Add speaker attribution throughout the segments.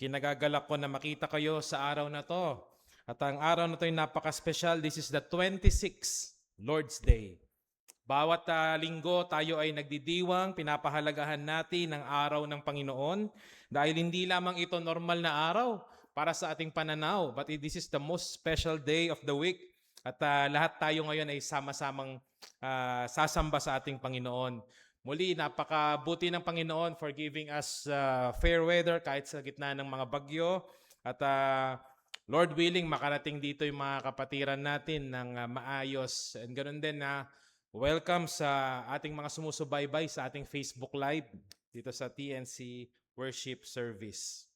Speaker 1: Kinagagalak ko na makita kayo sa araw na to. At ang araw na to ay napaka-special. This is the 26th Lord's Day. Bawat linggo tayo ay nagdidiwang, pinapahalagahan natin ang araw ng Panginoon dahil hindi lamang ito normal na araw para sa ating pananaw, but this is the most special day of the week. At lahat tayo ngayon ay sama-samang sasamba sa ating Panginoon. Muli, napakabuti ng Panginoon for giving us fair weather kahit sa gitna ng mga bagyo. At Lord willing, makarating dito yung mga kapatiran natin ng maayos. And ganoon din na welcome sa ating mga sumusubaybay sa ating Facebook Live dito sa TNC Worship Service.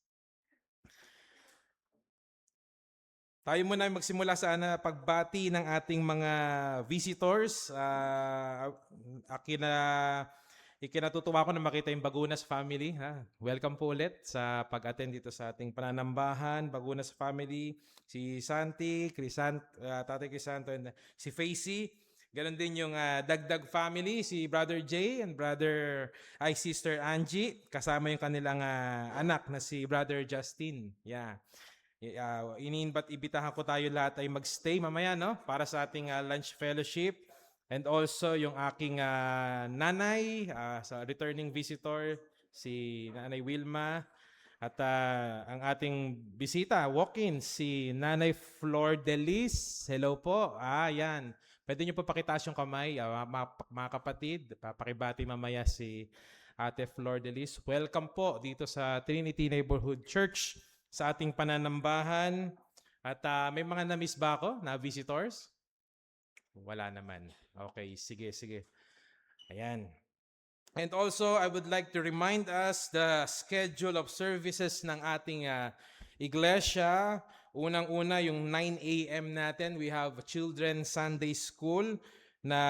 Speaker 1: Tayo muna magsimula sa pagbati ng ating mga visitors. Ikinatutuwa ko na makita yung Bagunas family. Welcome po ulit sa pag-attend dito sa ating pananambahan. Bagunas family, si Santi, Tatay Crisanto, and si Facey. Ganon din yung Dagdag family, si Brother Jay and Sister Angie. Kasama yung kanilang anak na si Brother Justin. Yeah. Ibitahan ko tayo lahat ay magstay mamaya, no? Para sa ating lunch fellowship. And also yung aking nanay, sa returning visitor, si Nanay Wilma. At ang ating bisita, walk-in, si Nanay Flor Delis. Hello po. Yan. Pwede nyo pa pakitaas yung kamay, mga kapatid. Papakibati mamaya si Ate Flor Delis. Welcome po dito sa Trinity Neighborhood Church sa ating pananambahan. At may mga na-miss ba ako na visitors? Wala naman. Okay, sige. Ayan. And also, I would like to remind us the schedule of services ng ating iglesia. Unang-una, yung 9 a.m. natin, we have Children's Sunday School na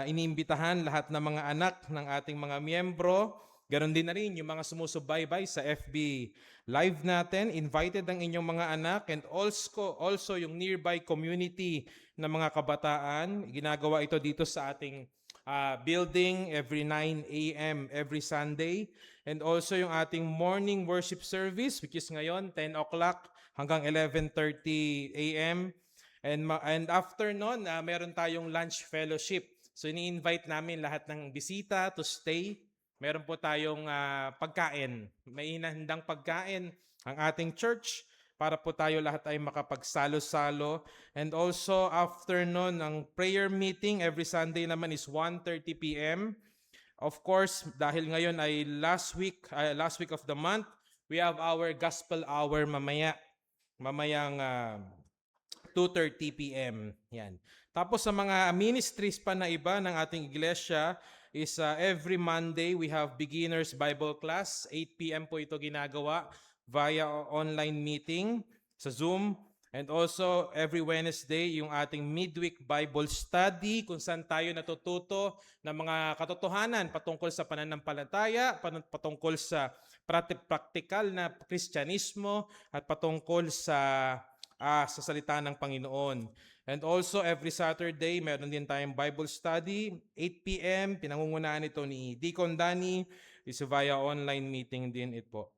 Speaker 1: iniimbitahan lahat ng mga anak ng ating mga miyembro. Ganon din na rin yung mga sumusubaybay sa FB Live natin. Invited ang inyong mga anak and also yung nearby community ng mga kabataan. Ginagawa ito dito sa ating building every 9 a.m. every Sunday. And also yung ating morning worship service which is ngayon 10 o'clock hanggang 11:30 a.m. And after nun, meron tayong lunch fellowship. So ini-invite namin lahat ng bisita to stay. Meron po tayong pagkain. May inahandang pagkain ang ating church para po tayo lahat ay makapagsalo-salo. And also after nun, ang prayer meeting every Sunday naman is 1:30 p.m. Of course, dahil ngayon ay last week of the month, we have our gospel hour mamayang 2:30 p.m. Yan. Tapos sa mga ministries pa na iba ng ating iglesia is every Monday we have beginners Bible class. 8 p.m. po ito ginagawa via online meeting sa Zoom. And also every Wednesday yung ating midweek Bible study kung saan tayo natututo ng mga katotohanan patungkol sa pananampalataya, patungkol sa praktikal na Kristyanismo at patungkol sa salita ng Panginoon. And also every Saturday meron din tayong Bible study 8 p.m. Pinangungunahan ito ni Deacon Danny. Is via online meeting din ito.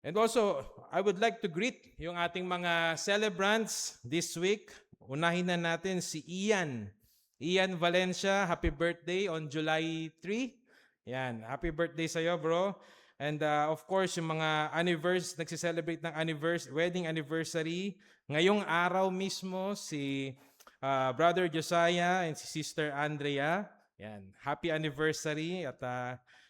Speaker 1: And also, I would like to greet yung ating mga celebrants this week. Unahin na natin si Ian. Ian Valencia, happy birthday on July 3. Yan, happy birthday sa'yo, bro. And of course, yung mga nagsiselebrate ng wedding anniversary. Ngayong araw mismo, si Brother Josiah and si Sister Andrea. Yan, happy anniversary at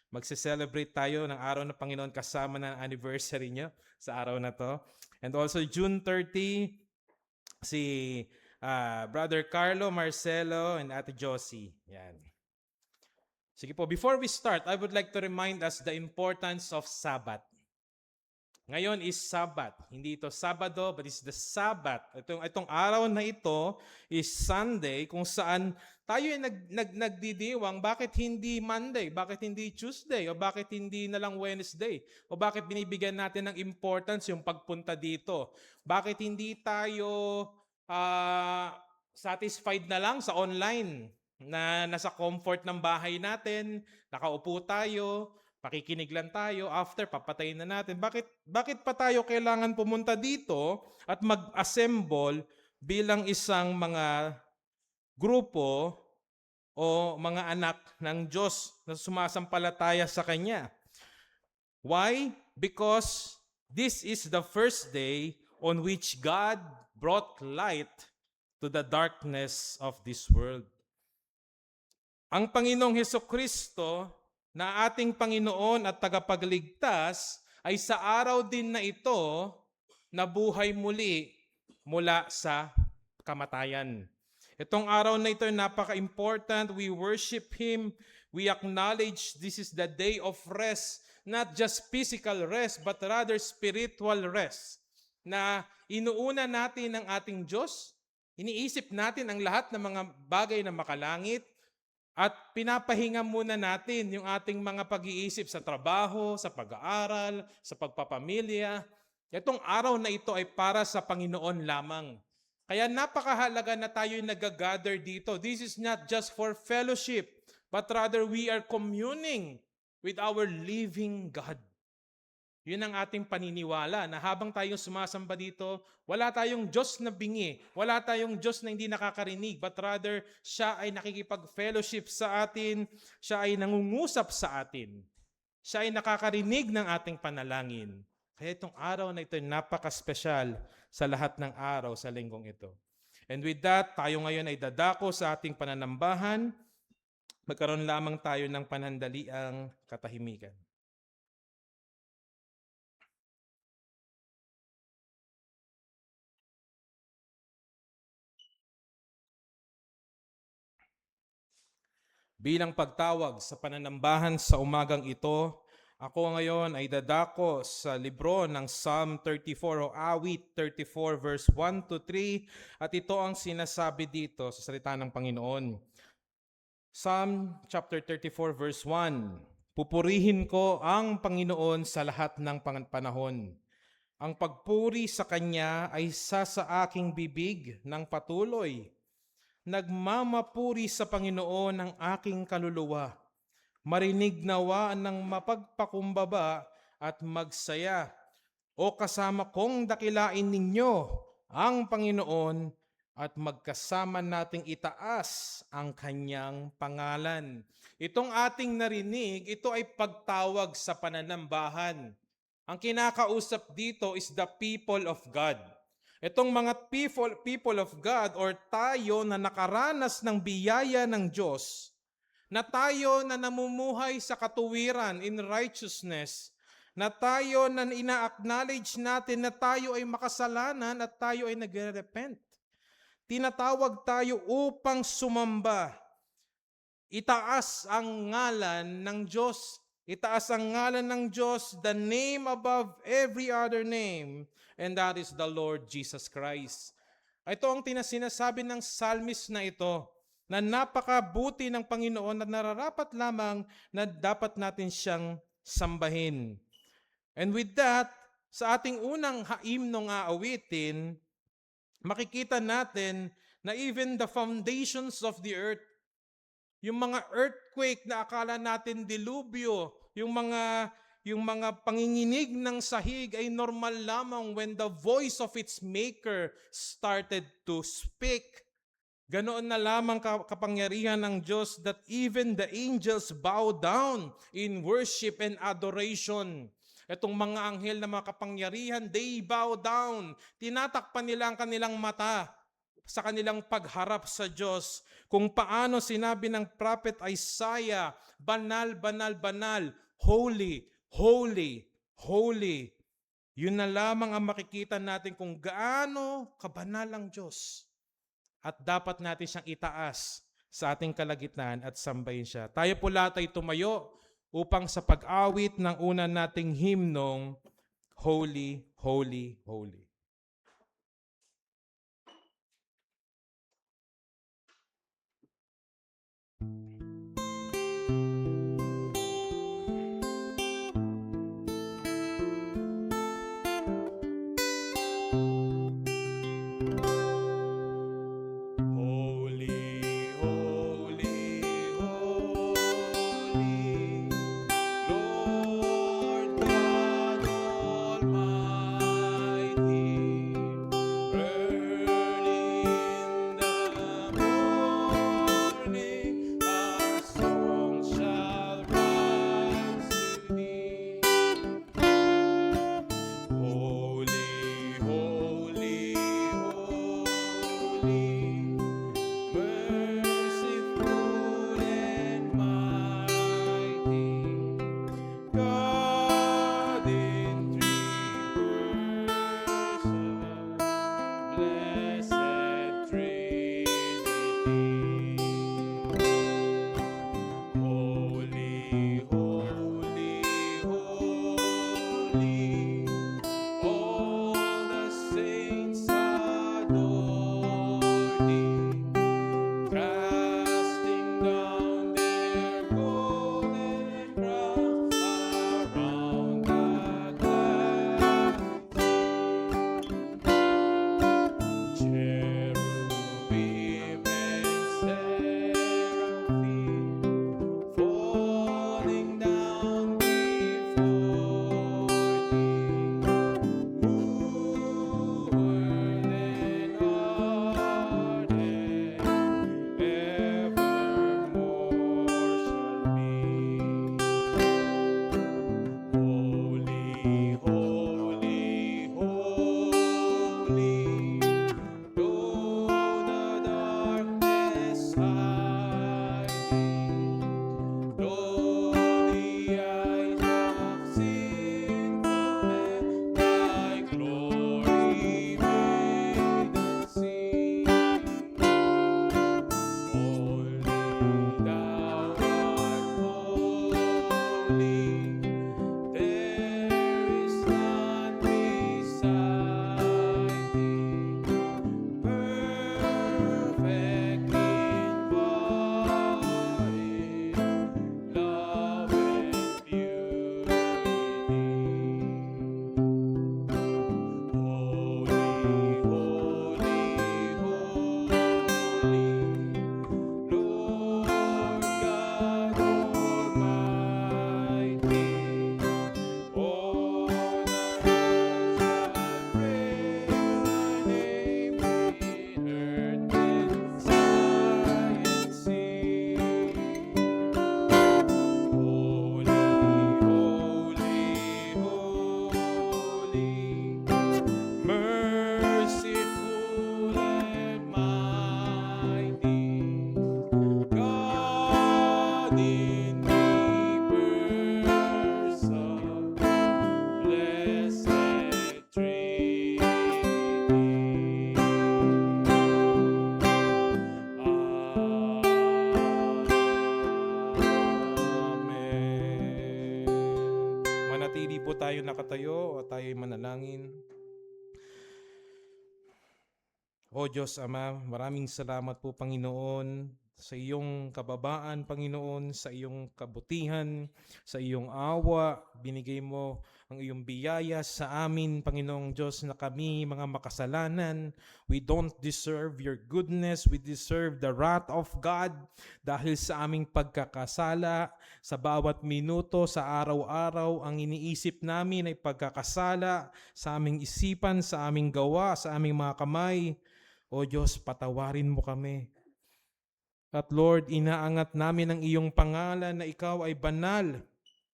Speaker 1: magse-celebrate tayo ng araw ng Panginoon kasama ng anniversary nyo sa araw na to. And also June 30, si Brother Carlo, Marcelo, and Ate Josie. Yan. Sige po, before we start, I would like to remind us the importance of Sabbath. Ngayon is Sabbath. Hindi ito Sabado, but it's the Sabbath. Itong araw na ito is Sunday kung saan tayo ay nagdidiwang. Bakit hindi Monday? Bakit hindi Tuesday? O bakit hindi na lang Wednesday? O bakit binibigyan natin ng importance yung pagpunta dito? Bakit hindi tayo satisfied na lang sa online na nasa comfort ng bahay natin, nakaupo tayo, Makikinig lang tayo, after papatayin na natin. Bakit pa tayo kailangan pumunta dito at mag-assemble bilang isang mga grupo o mga anak ng Diyos na sumasampalataya sa Kanya? Why? Because this is the first day on which God brought light to the darkness of this world. Ang Panginoong Hesukristo na ating Panginoon at tagapagligtas ay sa araw din na ito nabuhay muli mula sa kamatayan. Itong araw na ito ay napaka-important. We worship Him. We acknowledge this is the day of rest, not just physical rest, but rather spiritual rest. Na inuuna natin ang ating Diyos, iniisip natin ang lahat ng mga bagay na makalangit, at pinapahinga muna natin yung ating mga pag-iisip sa trabaho, sa pag-aaral, sa pagpapamilya. Itong araw na ito ay para sa Panginoon lamang. Kaya napakahalaga na tayo'y nag-gather dito. This is not just for fellowship, but rather we are communing with our living God. Yun ang ating paniniwala na habang tayong sumasamba dito, wala tayong Diyos na bingi, wala tayong Diyos na hindi nakakarinig, but rather siya ay nakikipag-fellowship sa atin, siya ay nangungusap sa atin, siya ay nakakarinig ng ating panalangin. Kaya itong araw na ito ay napaka-special sa lahat ng araw sa linggong ito. And with that, tayo ngayon ay dadako sa ating pananambahan. Magkaroon lamang tayo ng panandaliang katahimikan. Bilang pagtawag sa pananambahan sa umagang ito, ako ngayon ay dadako sa libro ng Psalm 34 o Awit 34 verse 1 to 3 at ito ang sinasabi dito sa salita ng Panginoon. Psalm chapter 34 verse 1, pupurihin ko ang Panginoon sa lahat ng panahon. Ang pagpuri sa Kanya ay sa aking bibig ng patuloy. Nagmamapuri sa Panginoon ang aking kaluluwa. Marinig nawa ng mapagpakumbaba at magsaya. O kasama kong dakilain ninyo ang Panginoon at magkasama nating itaas ang Kanyang pangalan. Itong ating narinig, ito ay pagtawag sa pananambahan. Ang kinakausap dito is the people of God. Itong mga people of God or tayo na nakaranas ng biyaya ng Diyos, na tayo na namumuhay sa katuwiran in righteousness, na tayo na ina-acknowledge natin na tayo ay makasalanan at tayo ay nagre-repent. Tinatawag tayo upang sumamba. Itaas ang ngalan ng Diyos. Itaas ang ngalan ng Diyos, the name above every other name, and that is the Lord Jesus Christ. Ito ang sinasabi ng psalmist na ito, na napakabuti ng Panginoon at nararapat lamang na dapat natin siyang sambahin. And with that, sa ating unang himnong aawitin, makikita natin na even the foundations of the earth, yung mga earthquake na akala natin dilubyo, yung mga panginginig ng sahig ay normal lamang when the voice of its maker started to speak. Ganoon na lamang kapangyarihan ng Diyos that even the angels bow down in worship and adoration. Itong mga anghel na mga kapangyarihan, they bow down. Tinatakpan nila ang kanilang mata sa kanilang pagharap sa Diyos. Kung paano sinabi ng prophet Isaiah, banal, banal, banal, holy, holy, holy. Yun na lamang ang makikita natin kung gaano kabanal ang Diyos. At dapat natin siyang itaas sa ating kalagitnaan at sambahin siya. Tayo po lahat ay tumayo upang sa pag-awit ng una nating himnong Holy, Holy, Holy. Holy, manatili po tayo nakatayo o tayo'y manalangin. O Diyos Ama, maraming salamat po Panginoon sa iyong kababaan, Panginoon, sa iyong kabutihan, sa iyong awa. Binigay mo ang iyong biyaya sa amin, Panginoong Diyos, na kami mga makasalanan. We don't deserve your goodness. We deserve the wrath of God dahil sa aming pagkakasala. Sa bawat minuto, sa araw-araw, ang iniisip namin ay pagkakasala sa aming isipan, sa aming gawa, sa aming mga kamay. O Diyos, patawarin mo kami. At Lord, inaangat namin ang iyong pangalan na ikaw ay banal.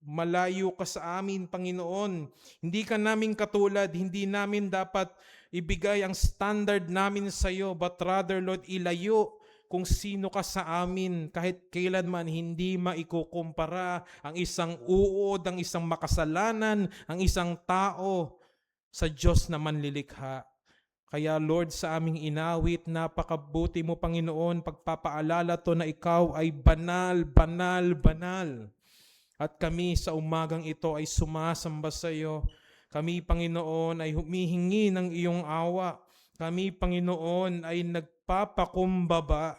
Speaker 1: Malayo ka sa amin, Panginoon. Hindi ka namin katulad, hindi namin dapat ibigay ang standard namin sa iyo, but rather, Lord, ilayo kung sino ka sa amin. Kahit kailanman hindi maikukumpara ang isang uod, ang isang makasalanan, ang isang tao sa Diyos na manlilikha. Kaya Lord, sa aming inawit, napakabuti mo Panginoon, pagpapaalala to na ikaw ay banal, banal, banal. At kami sa umagang ito ay sumasamba sa iyo. Kami Panginoon ay humihingi ng iyong awa. Kami Panginoon ay nagpapakumbaba.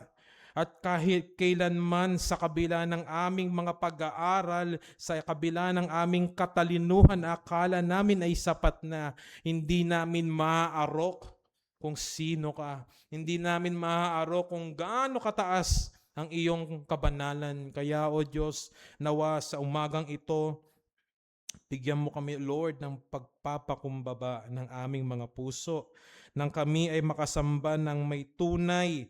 Speaker 1: At kahit kailanman sa kabila ng aming mga pag-aaral, sa kabila ng aming katalinuhan, akala namin ay sapat na, hindi namin maaarok kung sino ka. Hindi namin maaaro kung gaano kataas ang iyong kabanalan. Kaya, O Diyos, nawa sa umagang ito, bigyan mo kami, Lord, ng pagpapakumbaba ng aming mga puso, nang kami ay makasamba ng may tunay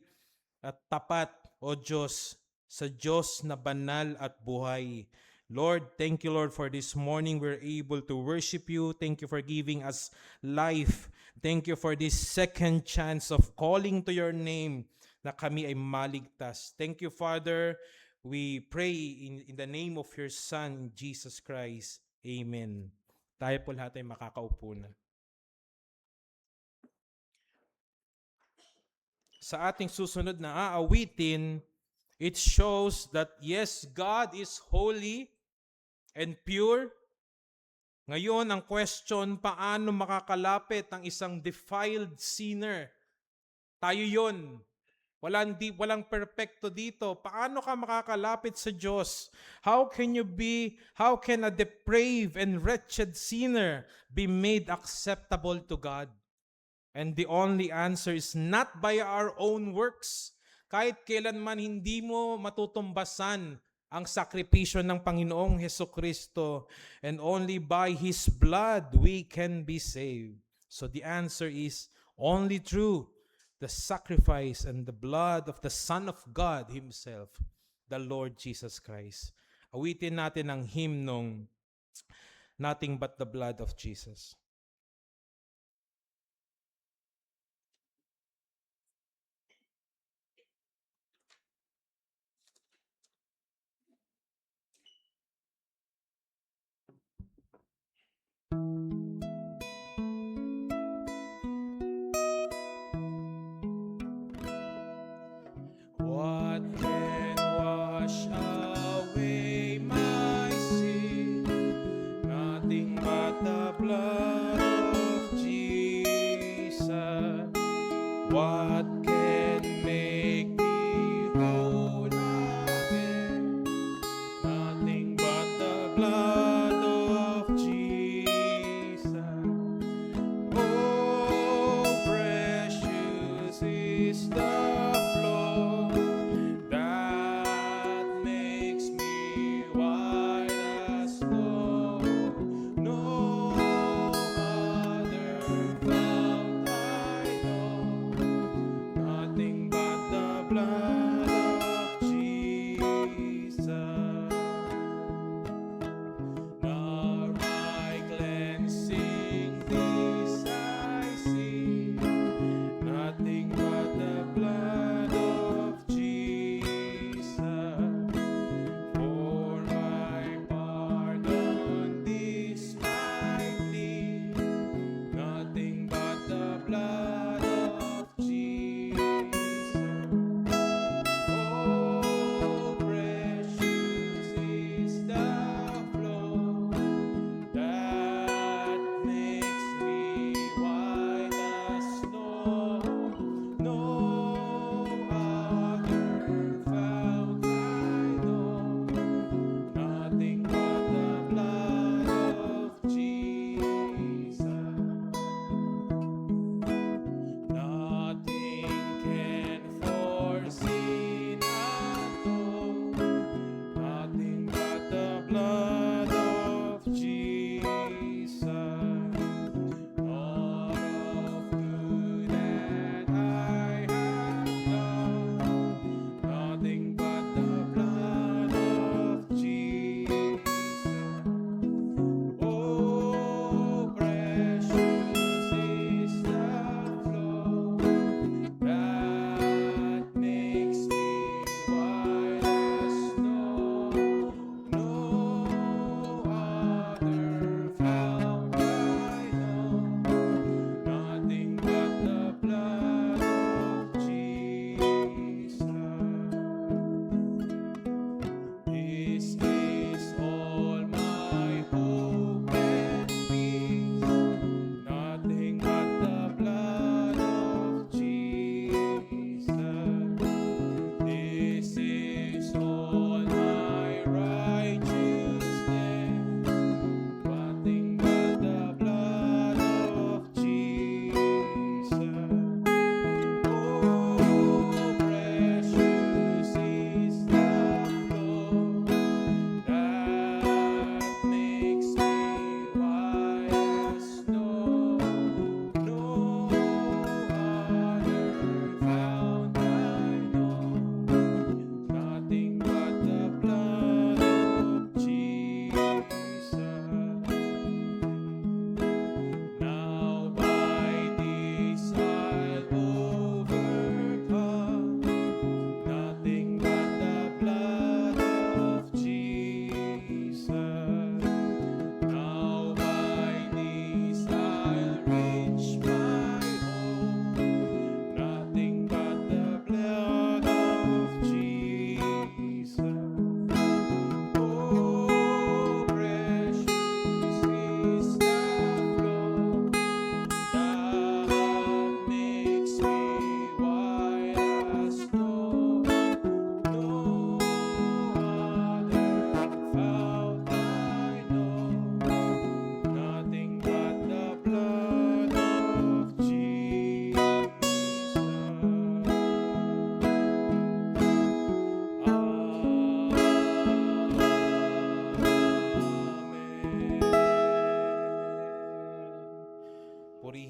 Speaker 1: at tapat, O Diyos, sa Diyos na banal at buhay. Lord, thank you, Lord, for this morning we're able to worship you. Thank you for giving us life. Thank you for this second chance of calling to your name na kami ay maligtas. Thank you, Father. We pray in the name of your Son, Jesus Christ. Amen. Tayo po lahat ay makakaupo na. Sa ating susunod na aawitin, it shows that yes, God is holy and pure. Ngayon, ang question, paano makakalapit ang isang defiled sinner? Tayo yon. Walang perpekto dito. Paano ka makakalapit sa Diyos? How can a depraved and wretched sinner be made acceptable to God? And the only answer is not by our own works. Kahit kailanman hindi mo matutumbasan ang sakripisyo ng Panginoong Hesukristo, and only by His blood we can be saved. So the answer is only through the sacrifice and the blood of the Son of God Himself, the Lord Jesus Christ. Awitin natin ang hymnong Nothing But the Blood of Jesus. What can wash away my sin? Nothing but the blood of Jesus. What can make me whole again? Nothing but the blood of Jesus. Oh, precious is the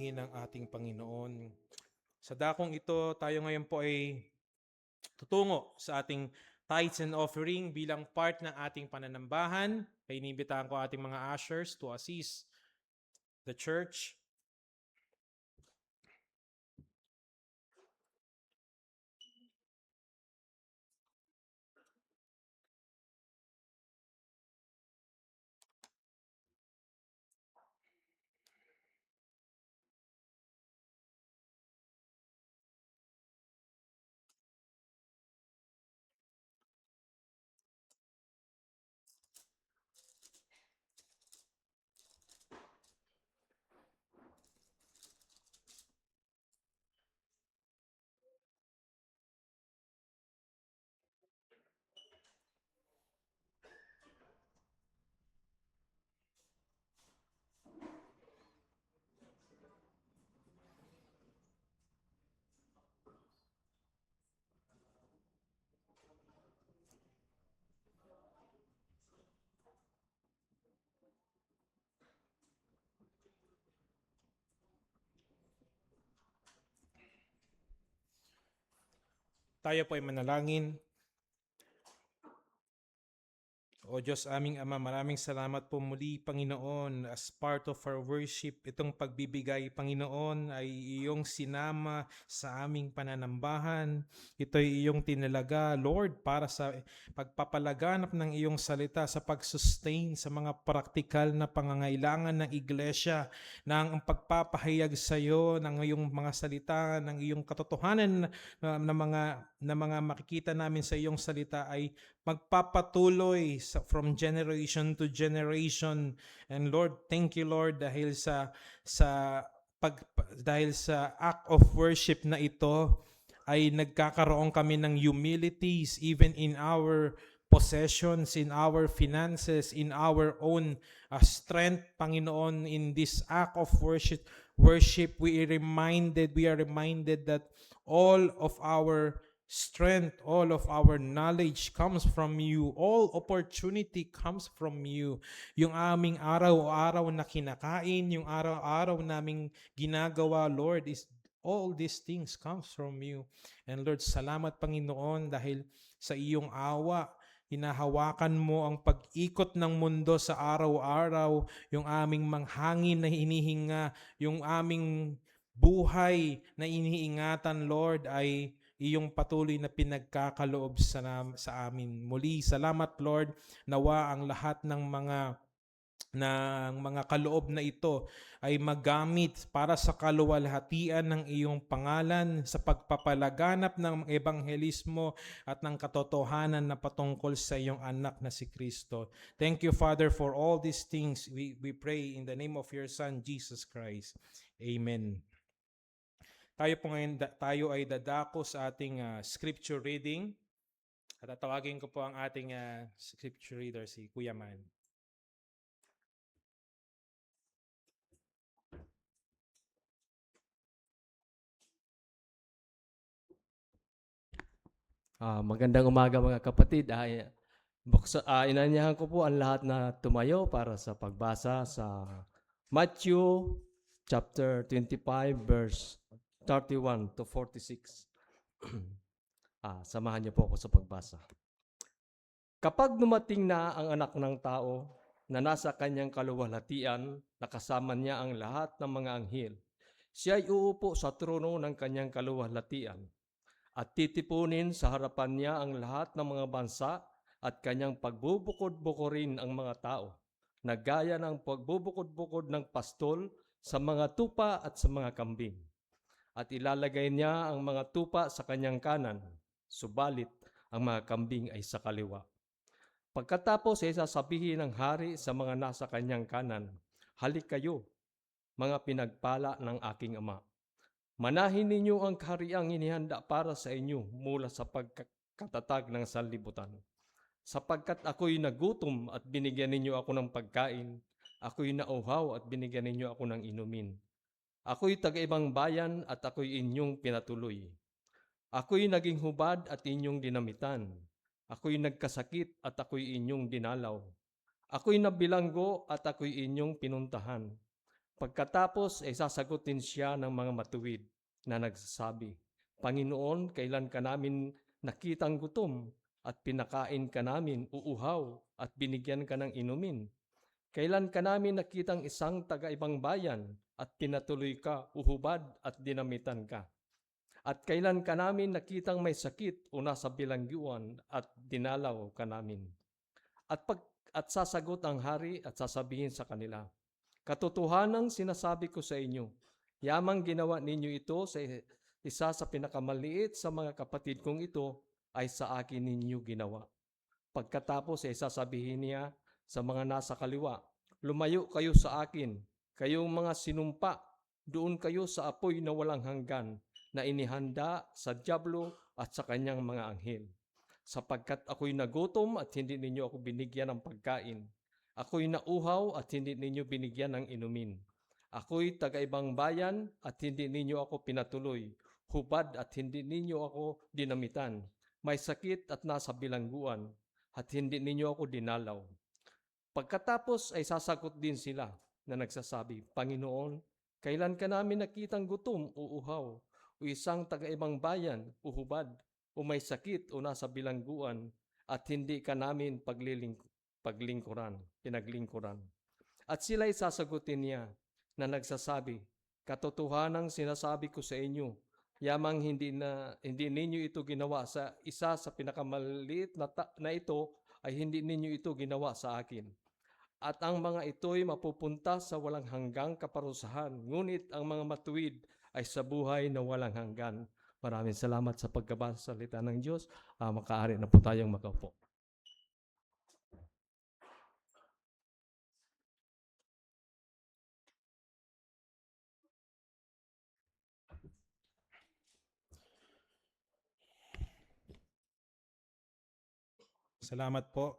Speaker 1: sambahin ang ating Panginoon. Sa dakong ito, tayo ngayon po ay tutungo sa ating tithes and offering bilang part ng ating pananambahan. Kaya inibitahan ko ating mga ushers to assist the church. Tayo po ay manalangin. O Diyos aming Ama, maraming salamat po muli, Panginoon, as part of our worship. Itong pagbibigay, Panginoon, ay iyong sinama sa aming pananambahan. Ito ay iyong tinalaga, Lord, para sa pagpapalaganap ng iyong salita, sa pag-sustain sa mga praktikal na pangangailangan ng iglesia, na ang pagpapahayag sa iyo ng iyong mga salita, ng iyong katotohanan na mga makikita namin sa iyong salita ay magpapatuloy from generation to generation. And Lord, thank you Lord dahil dahil sa act of worship na ito ay nagkakaroon kami ng humilities even in our possessions, in our finances, in our own strength, Panginoon. In this act of worship, we are reminded that all of our strength, all of our knowledge comes from you. All opportunity comes from you. Yung aming araw-araw na kinakain, yung araw-araw naming ginagawa, Lord, is all these things comes from you. And Lord, salamat Panginoon dahil sa iyong awa, hinahawakan mo ang pag-ikot ng mundo sa araw-araw, yung aming manghangin na hinihinga, yung aming buhay na iniingatan, Lord, ay iyong patuloy na pinagkakaloob sa amin. Muli, salamat Lord, nawa ang lahat ng mga kaloob na ito ay magamit para sa kaluwalhatian ng iyong pangalan, sa pagpapalaganap ng ebanghelismo at ng katotohanan na patungkol sa iyong anak na si Kristo. Thank you, Father, for all these things. We pray in the name of your Son, Jesus Christ. Amen. Tayo ay dadako sa ating scripture reading. At tatawagin ko po ang ating scripture reader, si Kuya Man.
Speaker 2: Magandang umaga mga kapatid. Inanyahan ko po ang lahat na tumayo para sa pagbasa sa Matthew chapter 25 verse 31 to 46. Samahan niyo po ako sa pagbasa. Kapag dumating na ang anak ng tao na nasa kanyang kaluwalhatian, nakasama niya ang lahat ng mga anghel, siya ay uupo sa trono ng kanyang kaluwalhatian at titipunin sa harapan niya ang lahat ng mga bansa at kanyang pagbubukod-bukorin ang mga tao, na gaya ng pagbubukod-bukod ng pastol sa mga tupa at sa mga kambing. At ilalagay niya ang mga tupa sa kanyang kanan, subalit ang mga kambing ay sa kaliwa. Pagkatapos ay sasabihin ng hari sa mga nasa kanyang kanan, "Halik kayo, mga pinagpala ng aking Ama. Manahin ninyo ang kahariang inihanda para sa inyo mula sa pagkatatag ng sanlibutan. Sapagkat ako'y nagutom at binigyan ninyo ako ng pagkain, ako'y nauhaw at binigyan ninyo ako ng inumin. Ako'y taga-ibang bayan at ako'y inyong pinatuloy. Ako'y naging hubad at inyong dinamitan. Ako'y nagkasakit at ako'y inyong dinalaw. Ako'y nabilanggo at ako'y inyong pinuntahan. Pagkatapos ay sasagutin siya ng mga matuwid na nagsasabi, Panginoon, kailan ka namin nakitang gutom at pinakain ka namin uuhaw at binigyan ka ng inumin? Kailan ka namin nakitang isang taga-ibang bayan at pinatuloy ka, uhubad at dinamitan ka? At kailan ka namin nakitang may sakit o nasa bilangguan at dinalaw ka namin? At sasagot ang hari at sasabihin sa kanila, Katotohanang sinasabi ko sa inyo, yamang ginawa ninyo ito sa isa sa pinakamaliit sa mga kapatid kong ito ay sa akin ninyo ginawa. Pagkatapos ay sasabihin niya sa mga nasa kaliwa, Lumayo kayo sa akin, kayong mga sinumpa, doon kayo sa apoy na walang hanggan na inihanda sa dyablo at sa kanyang mga anghel. Sapagkat ako'y nagutom at hindi ninyo ako binigyan ng pagkain. Ako'y nauhaw at hindi ninyo binigyan ng inumin. Ako'y taga-ibang bayan at hindi ninyo ako pinatuloy. Hubad at hindi ninyo ako dinamitan. May sakit at nasa bilangguan at hindi ninyo ako dinalaw. Pagkatapos ay sasagot din sila na nagsasabi, Panginoon, kailan ka namin nakitang gutom o uhaw o isang taga-ibang bayan o hubad o may sakit o nasa bilangguan at hindi ka namin pinaglingkuran. At sila'y sasagutin niya na nagsasabi, Katotohanang sinasabi ko sa inyo, yamang hindi ninyo ito ginawa sa isa sa pinakamaliit na ito ay hindi ninyo ito ginawa sa akin. At ang mga ito'y mapupunta sa walang hanggang kaparusahan, ngunit ang mga matuwid ay sa buhay na walang hanggan. Maraming salamat sa pagkabasa sa salita ng Diyos. Makaari na po tayong makaupo.
Speaker 1: Salamat po,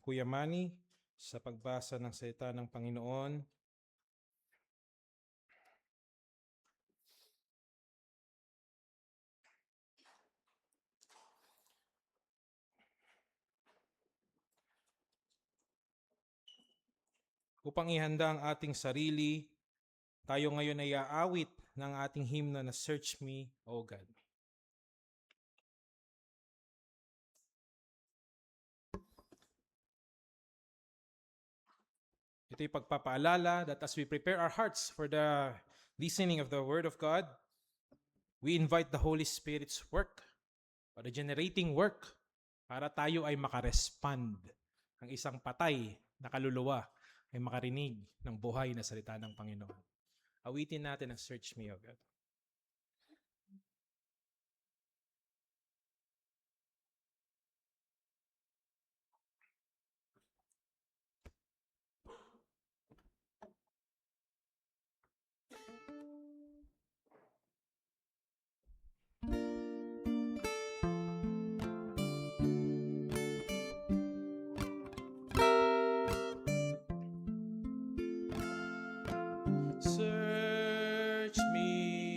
Speaker 1: Kuya Manny, sa pagbasa ng salita ng Panginoon. Upang ihanda ang ating sarili, tayo ngayon ay aawit ng ating himno na Search Me, O God. Ito'y pagpapaalala that as we prepare our hearts for the listening of the Word of God, we invite the Holy Spirit's work, or the generating work, para tayo ay makarespond. Ang isang patay na kaluluwa ay makarinig ng buhay na salita ng Panginoon. Awitin natin ang Search Me, O God. Search me,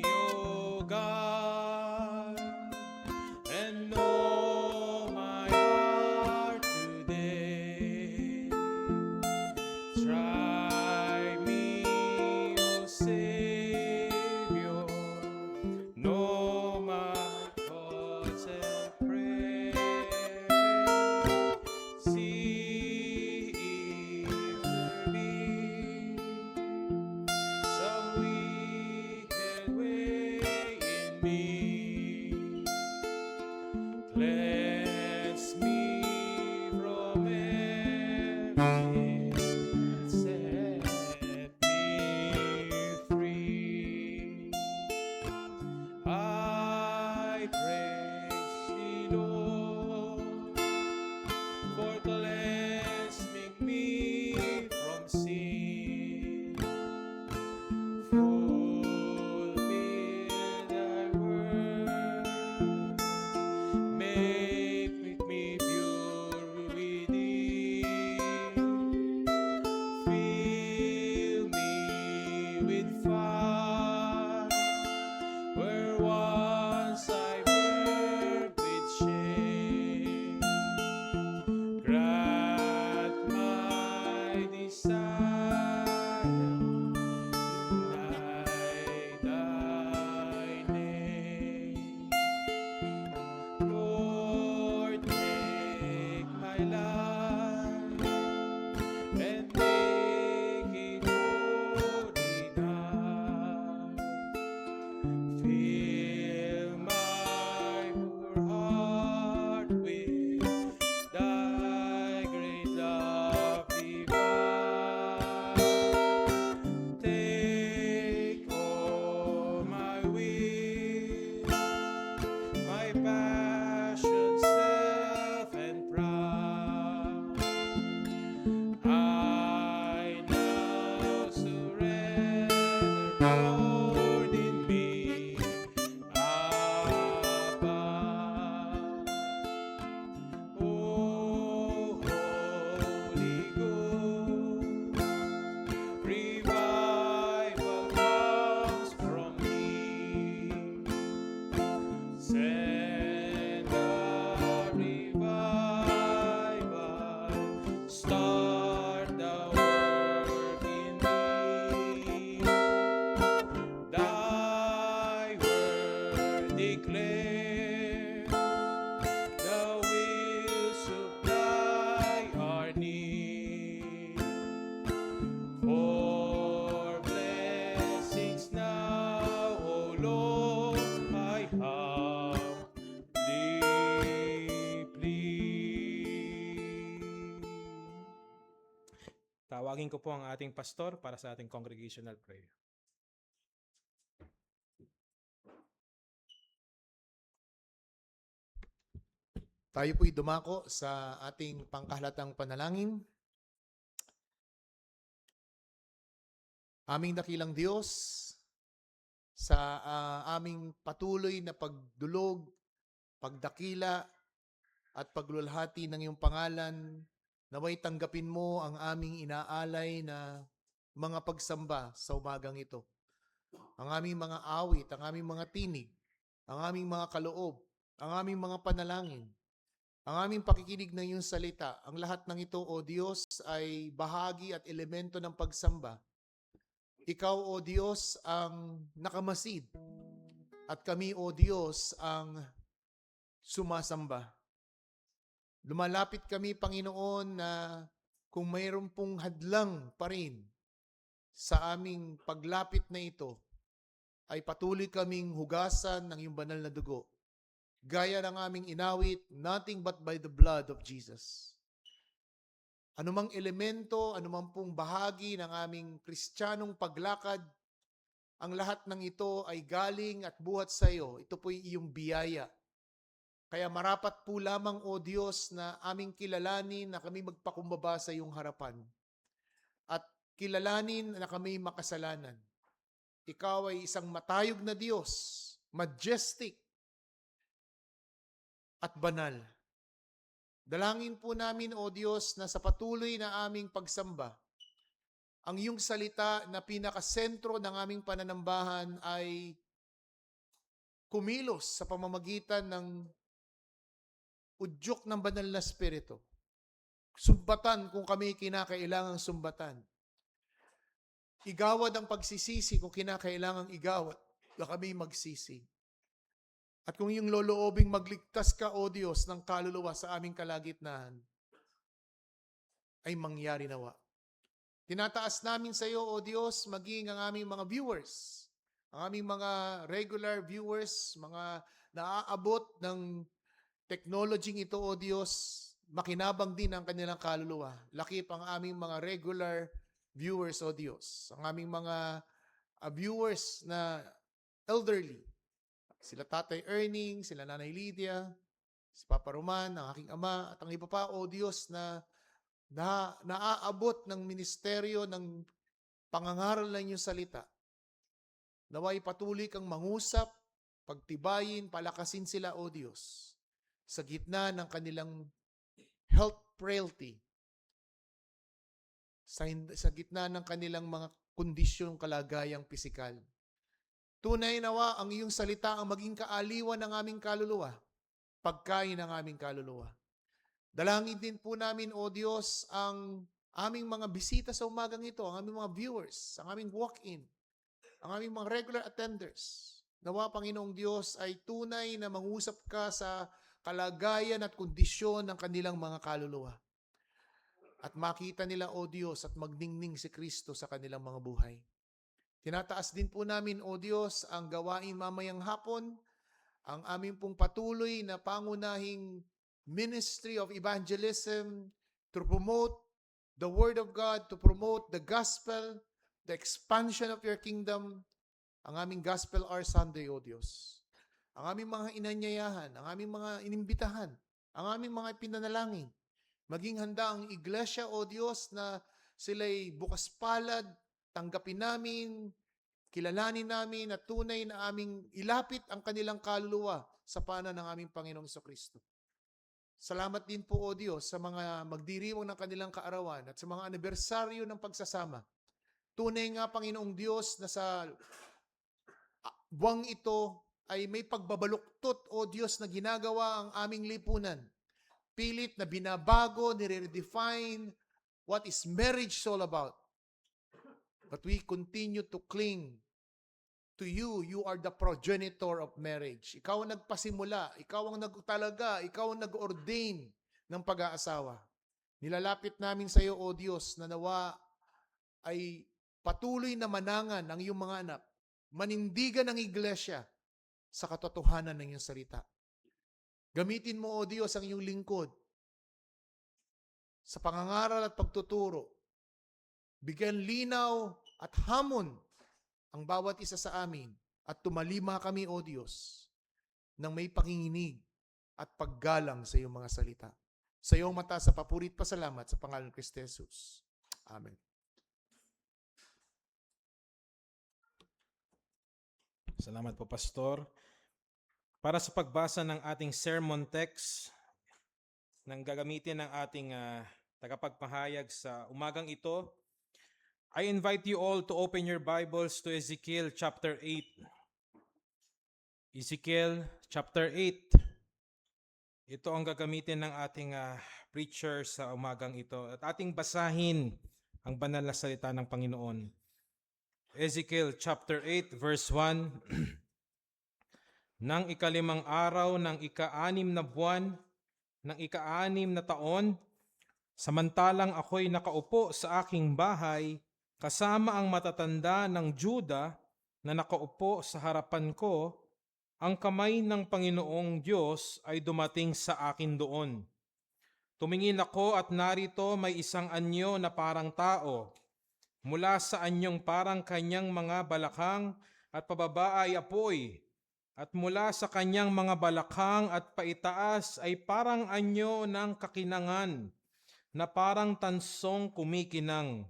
Speaker 1: declare thou wilt supply our need. For blessings now, O Lord, I humbly plead. Tawagin ko po ang ating pastor para sa ating congregational prayer.
Speaker 3: Tayo po'y dumako sa ating pangkahalatang panalangin. Aming dakilang Diyos, sa aming patuloy na pagdulog, pagdakila, at paglulhati ng iyong pangalan, naway tanggapin mo ang aming inaalay na mga pagsamba sa umagang ito. Ang aming mga awit, ang aming mga tinig, ang aming mga kaloob, ang aming mga panalangin, ang aming pakikinig ng iyong salita, ang lahat ng ito, O Diyos, ay bahagi at elemento ng pagsamba. Ikaw, O Diyos, ang nakamasid. At kami, O Diyos, ang sumasamba. Lumalapit kami, Panginoon, na kung mayroon pong hadlang pa rin sa aming paglapit na ito, ay patuloy kaming hugasan ng iyong banal na dugo. Gaya ng aming inawit, nothing but by the blood of Jesus. Anumang elemento, anumang pong bahagi ng aming kristyanong paglakad, ang lahat ng ito ay galing at buhat sa iyo. Ito po'y iyong biyaya. Kaya marapat po lamang, O Diyos, na aming kilalanin na kami magpakumbaba sa iyong harapan. At kilalanin na kami makasalanan. Ikaw ay isang matayog na Diyos, majestic, at banal. Dalangin po namin, O Diyos, na sa patuloy na aming pagsamba, ang iyong salita na pinakasentro ng aming pananambahan ay kumilos sa pamamagitan ng udyok ng banal na spirito. Sumbatan kung kami kinakailangang sumbatan. Igawad ang pagsisisi kung kinakailangang igawad na kami magsisi. At kung yung loloobing magligtas ka, O Diyos, ng kaluluwa sa aming kalagitnaan, ay mangyari nawa. Tinataas namin sa iyo, O Diyos, maging ang aming mga viewers, ang aming mga regular viewers, mga naaabot ng technology ito, O Diyos, makinabang din ang kanilang kaluluwa. Lakip ang aming mga regular viewers, O Diyos. Ang aming mga viewers na elderly, sila Tatay Erning, sila Nanay Lydia, si Papa Roman, ang aking ama, at ang iba pa, O Diyos, na naaabot ng ministeryo ng pangangaral ng iyong salita. Naway patuloy kang mangusap, pagtibayin, palakasin sila, O Diyos, sa gitna ng kanilang health frailty, sa gitna ng kanilang mga kondisyong kalagayang pisikal. Tunay nawa ang iyong salita ang maging kaaliwan ng aming kaluluwa, pagkain ng aming kaluluwa. Dalangin din po namin, O Diyos, ang aming mga bisita sa umagang ito, ang aming mga viewers, ang aming walk-in, ang aming mga regular attenders. Nawa, Panginoong Diyos, ay tunay na mangusap ka sa kalagayan at kondisyon ng kanilang mga kaluluwa. At makita nila, O Diyos, at magningning si Kristo sa kanilang mga buhay. Tinataas din po namin, O Diyos, ang gawain mamayang hapon, ang aming pong patuloy na pangunahing ministry of evangelism to promote the Word of God, to promote the gospel, the expansion of your kingdom, ang aming Gospel Hour Sunday, O Diyos. Ang aming mga inanyayahan, ang aming mga inimbitahan, ang aming mga pinanalangin. Maging handa ang iglesia, O Diyos, na sila'y bukas palad, tanggapin namin, kilalanin namin at tunay na aming ilapit ang kanilang kaluluwa sa paanan ng aming Panginoong Jesucristo. Salamat din po, O Diyos, sa mga magdiriwang ng kanilang kaarawan at sa mga anibersaryo ng pagsasama. Tunay nga, Panginoong Diyos, na sa buwang ito ay may pagbabaluktot, O Diyos, na ginagawa ang aming lipunan. Pilit na binabago, nire-redefine what is marriage all about. But we continue to cling To you, you are the progenitor of marriage. Ikaw ang nagpasimula, ikaw ang ikaw ang nag-ordain ng pag-aasawa. Nilalapit namin sa iyo, O Diyos, na nawa ay patuloy na manangan ang iyong mga anak, manindigan ang iglesia sa katotohanan ng iyong salita. Gamitin mo, O Diyos, ang iyong lingkod sa pangangaral at pagtuturo. Bigyan linaw at hamon ang bawat isa sa amin at tumalima kami, O Diyos, ng may pakinginig at paggalang sa iyong mga salita. Sa iyong mata sa papurit pasalamat sa pangalan ng Kristo Jesus. Amen.
Speaker 1: Salamat po, Pastor. Para sa pagbasa ng ating sermon text, nang gagamitin ng ating tagapagpahayag sa umagang ito, I invite you all to open your Bibles to Ezekiel chapter 8. Ezekiel chapter 8. Ito ang gagamitin ng ating preacher sa umagang ito. At ating basahin ang banal na salita ng Panginoon. Ezekiel chapter 8 verse 1. Nang ikalimang araw ng ika-anim na buwan, ng ika-anim na taon, samantalang ako'y nakaupo sa aking bahay, kasama ang matatanda ng Juda na nakaupo sa harapan ko, ang kamay ng Panginoong Diyos ay dumating sa akin doon. Tumingin ako at narito may isang anyo na parang tao. Mula sa anyong parang kanyang mga balakang at pababa ay apoy. At mula sa kanyang mga balakang at paitaas ay parang anyo ng kakinangan na parang tansong kumikinang.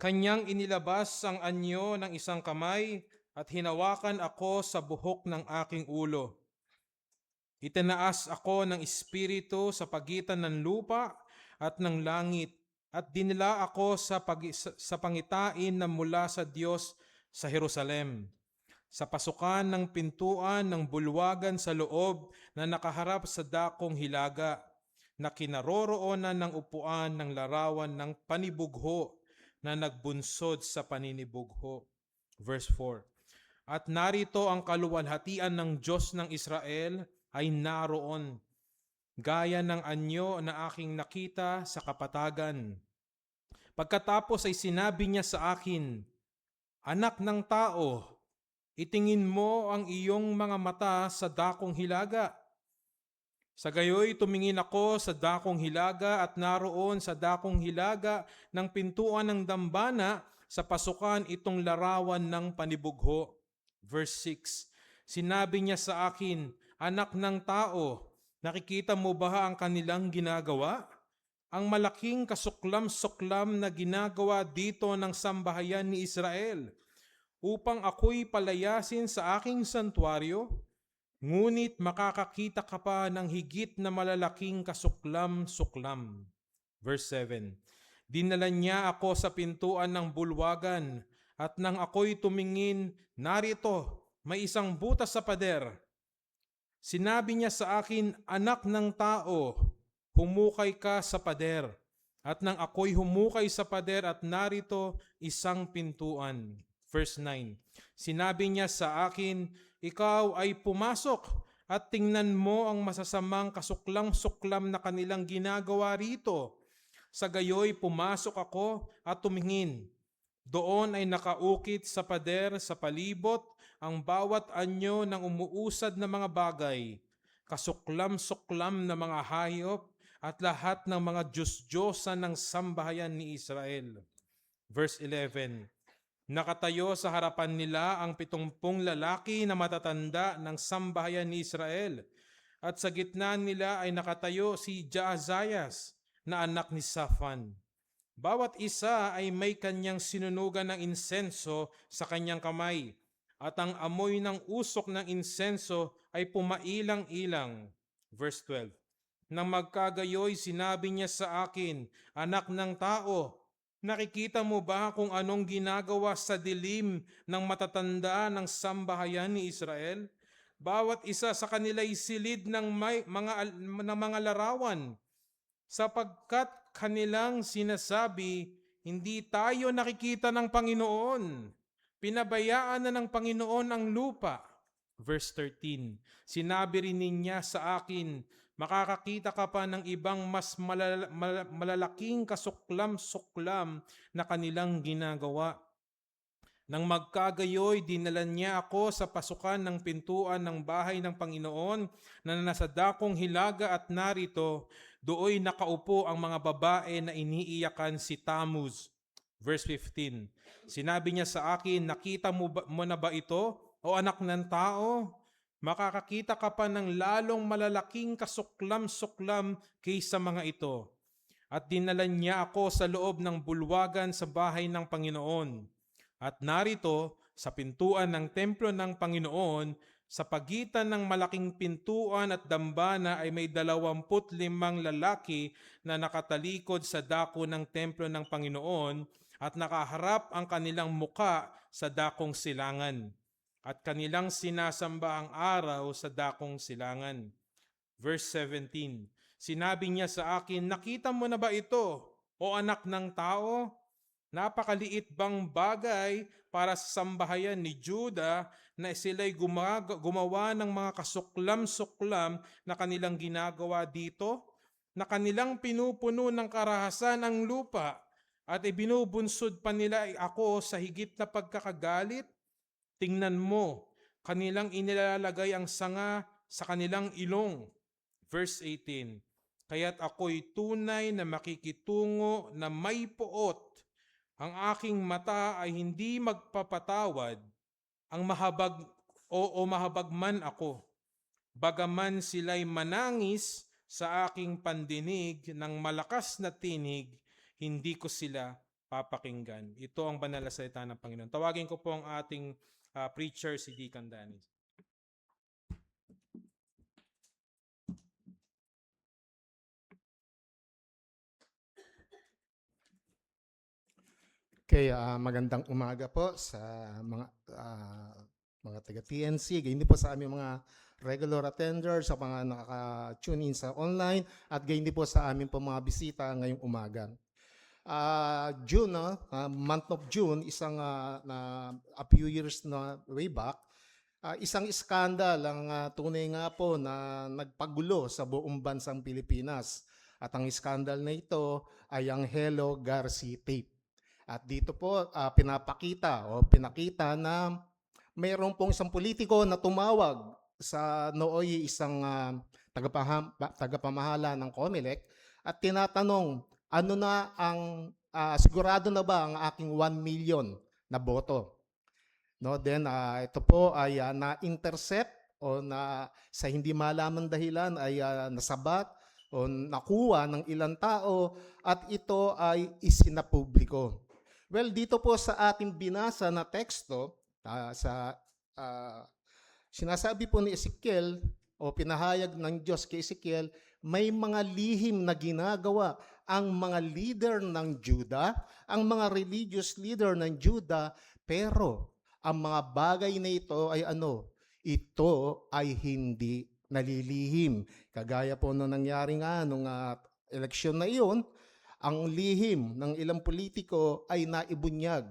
Speaker 1: Kanyang inilabas ang anyo ng isang kamay at hinawakan ako sa buhok ng aking ulo. Itinaas ako ng espiritu sa pagitan ng lupa at ng langit at dinila ako sa pangitain na mula sa Diyos sa Jerusalem, sa pasukan ng pintuan ng bulwagan sa loob na nakaharap sa dakong hilaga, na kinaroroonan ng upuan ng larawan ng panibugho na nagbunsod sa paninibugho. Verse 4. At narito ang kaluwalhatian ng Diyos ng Israel ay naroon, gaya ng anyo na aking nakita sa kapatagan. Pagkatapos ay sinabi niya sa akin, Anak ng tao, itingin mo ang iyong mga mata sa dakong hilaga. Sa gayoy tumingin ako sa dakong hilaga at naroon sa dakong hilaga ng pintuan ng dambana sa pasukan itong larawan ng panibugho. Verse 6. Sinabi niya sa akin, Anak ng tao, nakikita mo ba ang kanilang ginagawa? Ang malaking kasuklam-suklam na ginagawa dito ng sambahayan ni Israel, upang ako'y palayasin sa aking santuaryo, ngunit makakakita ka pa ng higit na malalaking kasuklam-suklam. Verse 7. Dinala niya ako sa pintuan ng bulwagan, at nang ako'y tumingin, narito, may isang butas sa pader. Sinabi niya sa akin, Anak ng tao, humukay ka sa pader. At nang ako'y humukay sa pader at narito, isang pintuan. Verse 9. Sinabi niya sa akin, Ikaw ay pumasok at tingnan mo ang masasamang kasuklam-suklam na kanilang ginagawa rito. Sa gayoy pumasok ako at tumingin. Doon ay nakaukit sa pader sa palibot ang bawat anyo ng umuusad na mga bagay, kasuklam-suklam na mga hayop at lahat ng mga Diyos-Diyosan ng sambahayan ni Israel. Verse 11. Nakatayo sa harapan nila ang 70 lalaki na matatanda ng sambahayan ni Israel, at sa gitna nila ay nakatayo si Jaazayas na anak ni Safan. Bawat isa ay may kanyang sinunugan ng insenso sa kanyang kamay, at ang amoy ng usok ng insenso ay pumailang-ilang. Verse 12. Nang magkagayoy, sinabi niya sa akin, Anak ng tao, nakikita mo ba kung anong ginagawa sa dilim ng matatanda ng sambahayan ni Israel? Bawat isa sa kanila ay silid ng mga larawan, sapagkat kanilang sinasabi, hindi tayo nakikita ng Panginoon. Pinabayaan na ng Panginoon ang lupa. Verse 13, sinabi rin niya sa akin, makakakita ka pa ng ibang mas malalaking kasuklam-suklam na kanilang ginagawa. Nang magkagayoy, dinala niya ako sa pasukan ng pintuan ng bahay ng Panginoon na nasa dakong hilaga at narito, dooy nakaupo ang mga babae na iniiyakan si Tammuz. Verse 15, sinabi niya sa akin, nakita mo na ba ito, o anak ng tao? Makakakita ka pa ng lalong malalaking kasuklam-suklam kaysa mga ito. At dinala niya ako sa loob ng bulwagan sa bahay ng Panginoon. At narito, sa pintuan ng templo ng Panginoon, sa pagitan ng malaking pintuan at dambana ay may 25 lalaki na nakatalikod sa dako ng templo ng Panginoon at nakaharap ang kanilang muka sa dakong silangan. At kanilang sinasamba ang araw sa dakong silangan. Verse 17, sinabi niya sa akin, nakita mo na ba ito, o anak ng tao? Napakaliit bang bagay para sa sambahayan ni Juda na sila'y gumawa ng mga kasuklam-suklam na kanilang ginagawa dito? Na kanilang pinupuno ng karahasan ang lupa at ibinubunsod pa nila ako sa higit na pagkakagalit? Tingnan mo, kanilang inilalagay ang sanga sa kanilang ilong. Verse 18, kaya't ako'y tunay na makikitungo na may puot. Ang aking mata ay hindi magpapatawad, ang mahabag man ako. Bagaman sila'y manangis sa aking pandinig ng malakas na tinig, hindi ko sila papakinggan. Ito ang banal na salita ng Panginoon. Tawagin ko po ang ating preacher, si Deacon Danny.
Speaker 4: Okay, magandang umaga po sa mga taga-TNC, gayon din po sa aming mga regular attenders, sa mga nakaka-tune in sa online, at gayon din po sa aming po mga bisita ngayong umaga. June, month of June, isang a few years na way back, isang skandal ang tunay nga po na nagpagulo sa buong bansang Pilipinas. At ang skandal na ito ay ang Hello Garci tape. At dito po pinakita na mayroon pong isang politiko na tumawag sa nooy isang tagapamahala ng COMELEC at tinatanong, ano na ang sigurado na ba ang aking 1 million na boto? No, then ito po ay na-intercept o sa hindi malamang dahilan ay nasabat o nakuha ng ilang tao at ito ay isinapubliko. Well, dito po sa ating binasa na teksto, sinasabi po ni Ezekiel o pinahayag ng Diyos kay Ezekiel, may mga lihim na ginagawa ang mga leader ng Juda, ang mga religious leader ng Juda, pero ang mga bagay na ito ay ito ay hindi nalilihim. Kagaya po nung nangyari nga nung eleksyon na iyon, ang lihim ng ilang politiko ay naibunyag.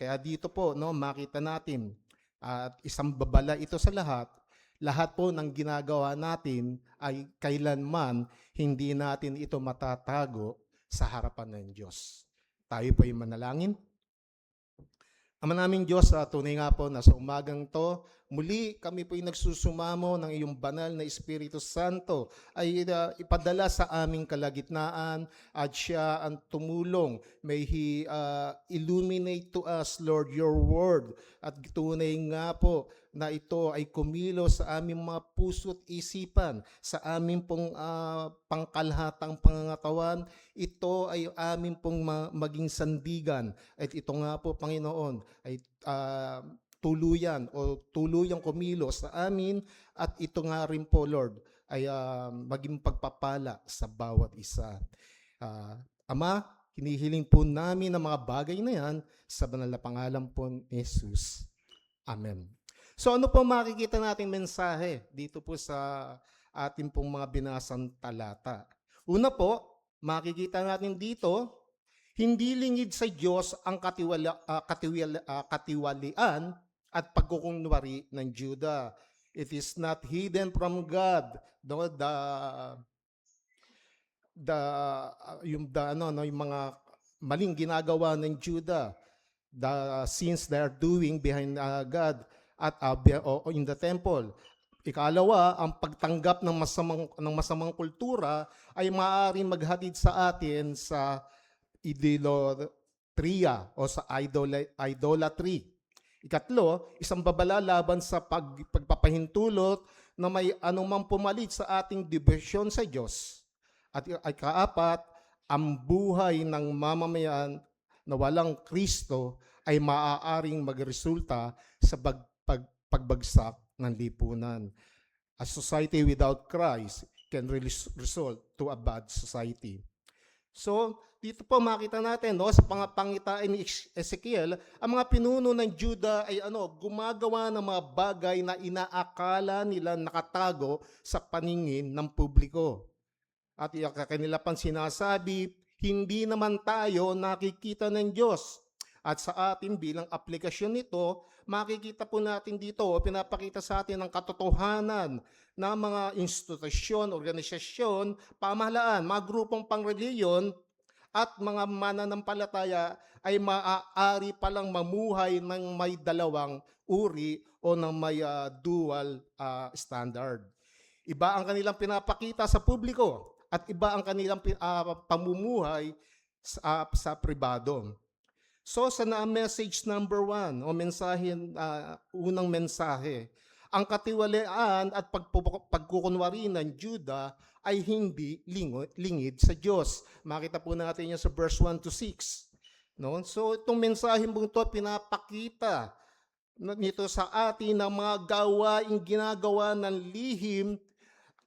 Speaker 4: Kaya dito po makita natin at isang babala ito sa lahat po ng ginagawa natin ay kailanman hindi natin ito matatago sa harapan ng Diyos. Tayo po ay manalangin. Ama naming Diyos, tunay nga po na sa umagang to, muli kami po ay nagsusumamo ng iyong banal na Espiritu Santo ay ipadala sa aming kalagitnaan at siya ang tumulong. May He illuminate to us, Lord, your word. At tunay nga po na ito ay kumilos sa aming mga puso't isipan, sa aming pong pangkalhatang pangangatawan. Ito ay aming pong maging sandigan. At ito nga po, Panginoon, ay tuluyang kumilos sa amin at ito nga rin po, Lord, ay maging pagpapala sa bawat isa. Ama, hinihiling po namin ang mga bagay na yan sa banal na pangalan po ni Jesus. Amen. So ano po makikita nating mensahe dito po sa ating pong mga binasang talata? Una po, makikita natin dito, Hindi lingid sa Diyos ang katiwalian at pagkukunwari ng Juda. It is not hidden from God. Yung mga maling ginagawa ng Juda, the sins they are doing behind God at in the temple. Ikalawa, ang pagtanggap ng masamang kultura ay maaaring maghatid sa atin sa idolatria o sa idolatry. Ikatlo, isang babala laban sa pagpapahintulot na may anumang pumalit sa ating debosyon sa Diyos. At ikaapat, ang buhay ng mamamayan na walang Kristo ay maaaring magresulta sa pagbagsak ng lipunan. A society without Christ can really result to a bad society. So, dito po makita natin sa pangitain ni Ezekiel, ang mga pinuno ng Juda ay gumagawa ng mga bagay na inaakala nila nakatago sa paningin ng publiko. At kanila pang sinasabi, hindi naman tayo nakikita ng Diyos. At sa atin bilang aplikasyon nito, makikita po natin dito, pinapakita sa atin ang katotohanan na mga institusyon, organisasyon, pamahalaan, mga grupong pangreliyon at mga mananampalataya ay maaari palang mamuhay ng may dalawang uri o ng may dual standard. Iba ang kanilang pinapakita sa publiko at iba ang kanilang pamumuhay sa pribado. So sa message number 1 o unang mensahe, ang katiwalaan at pagkukunwari ng Juda ay hindi lingid sa Diyos. Makita po natin yan sa verse 1 to 6. No? So itong mensahe mong ito pinapakita nito sa atin na mga gawaing ginagawa ng lihim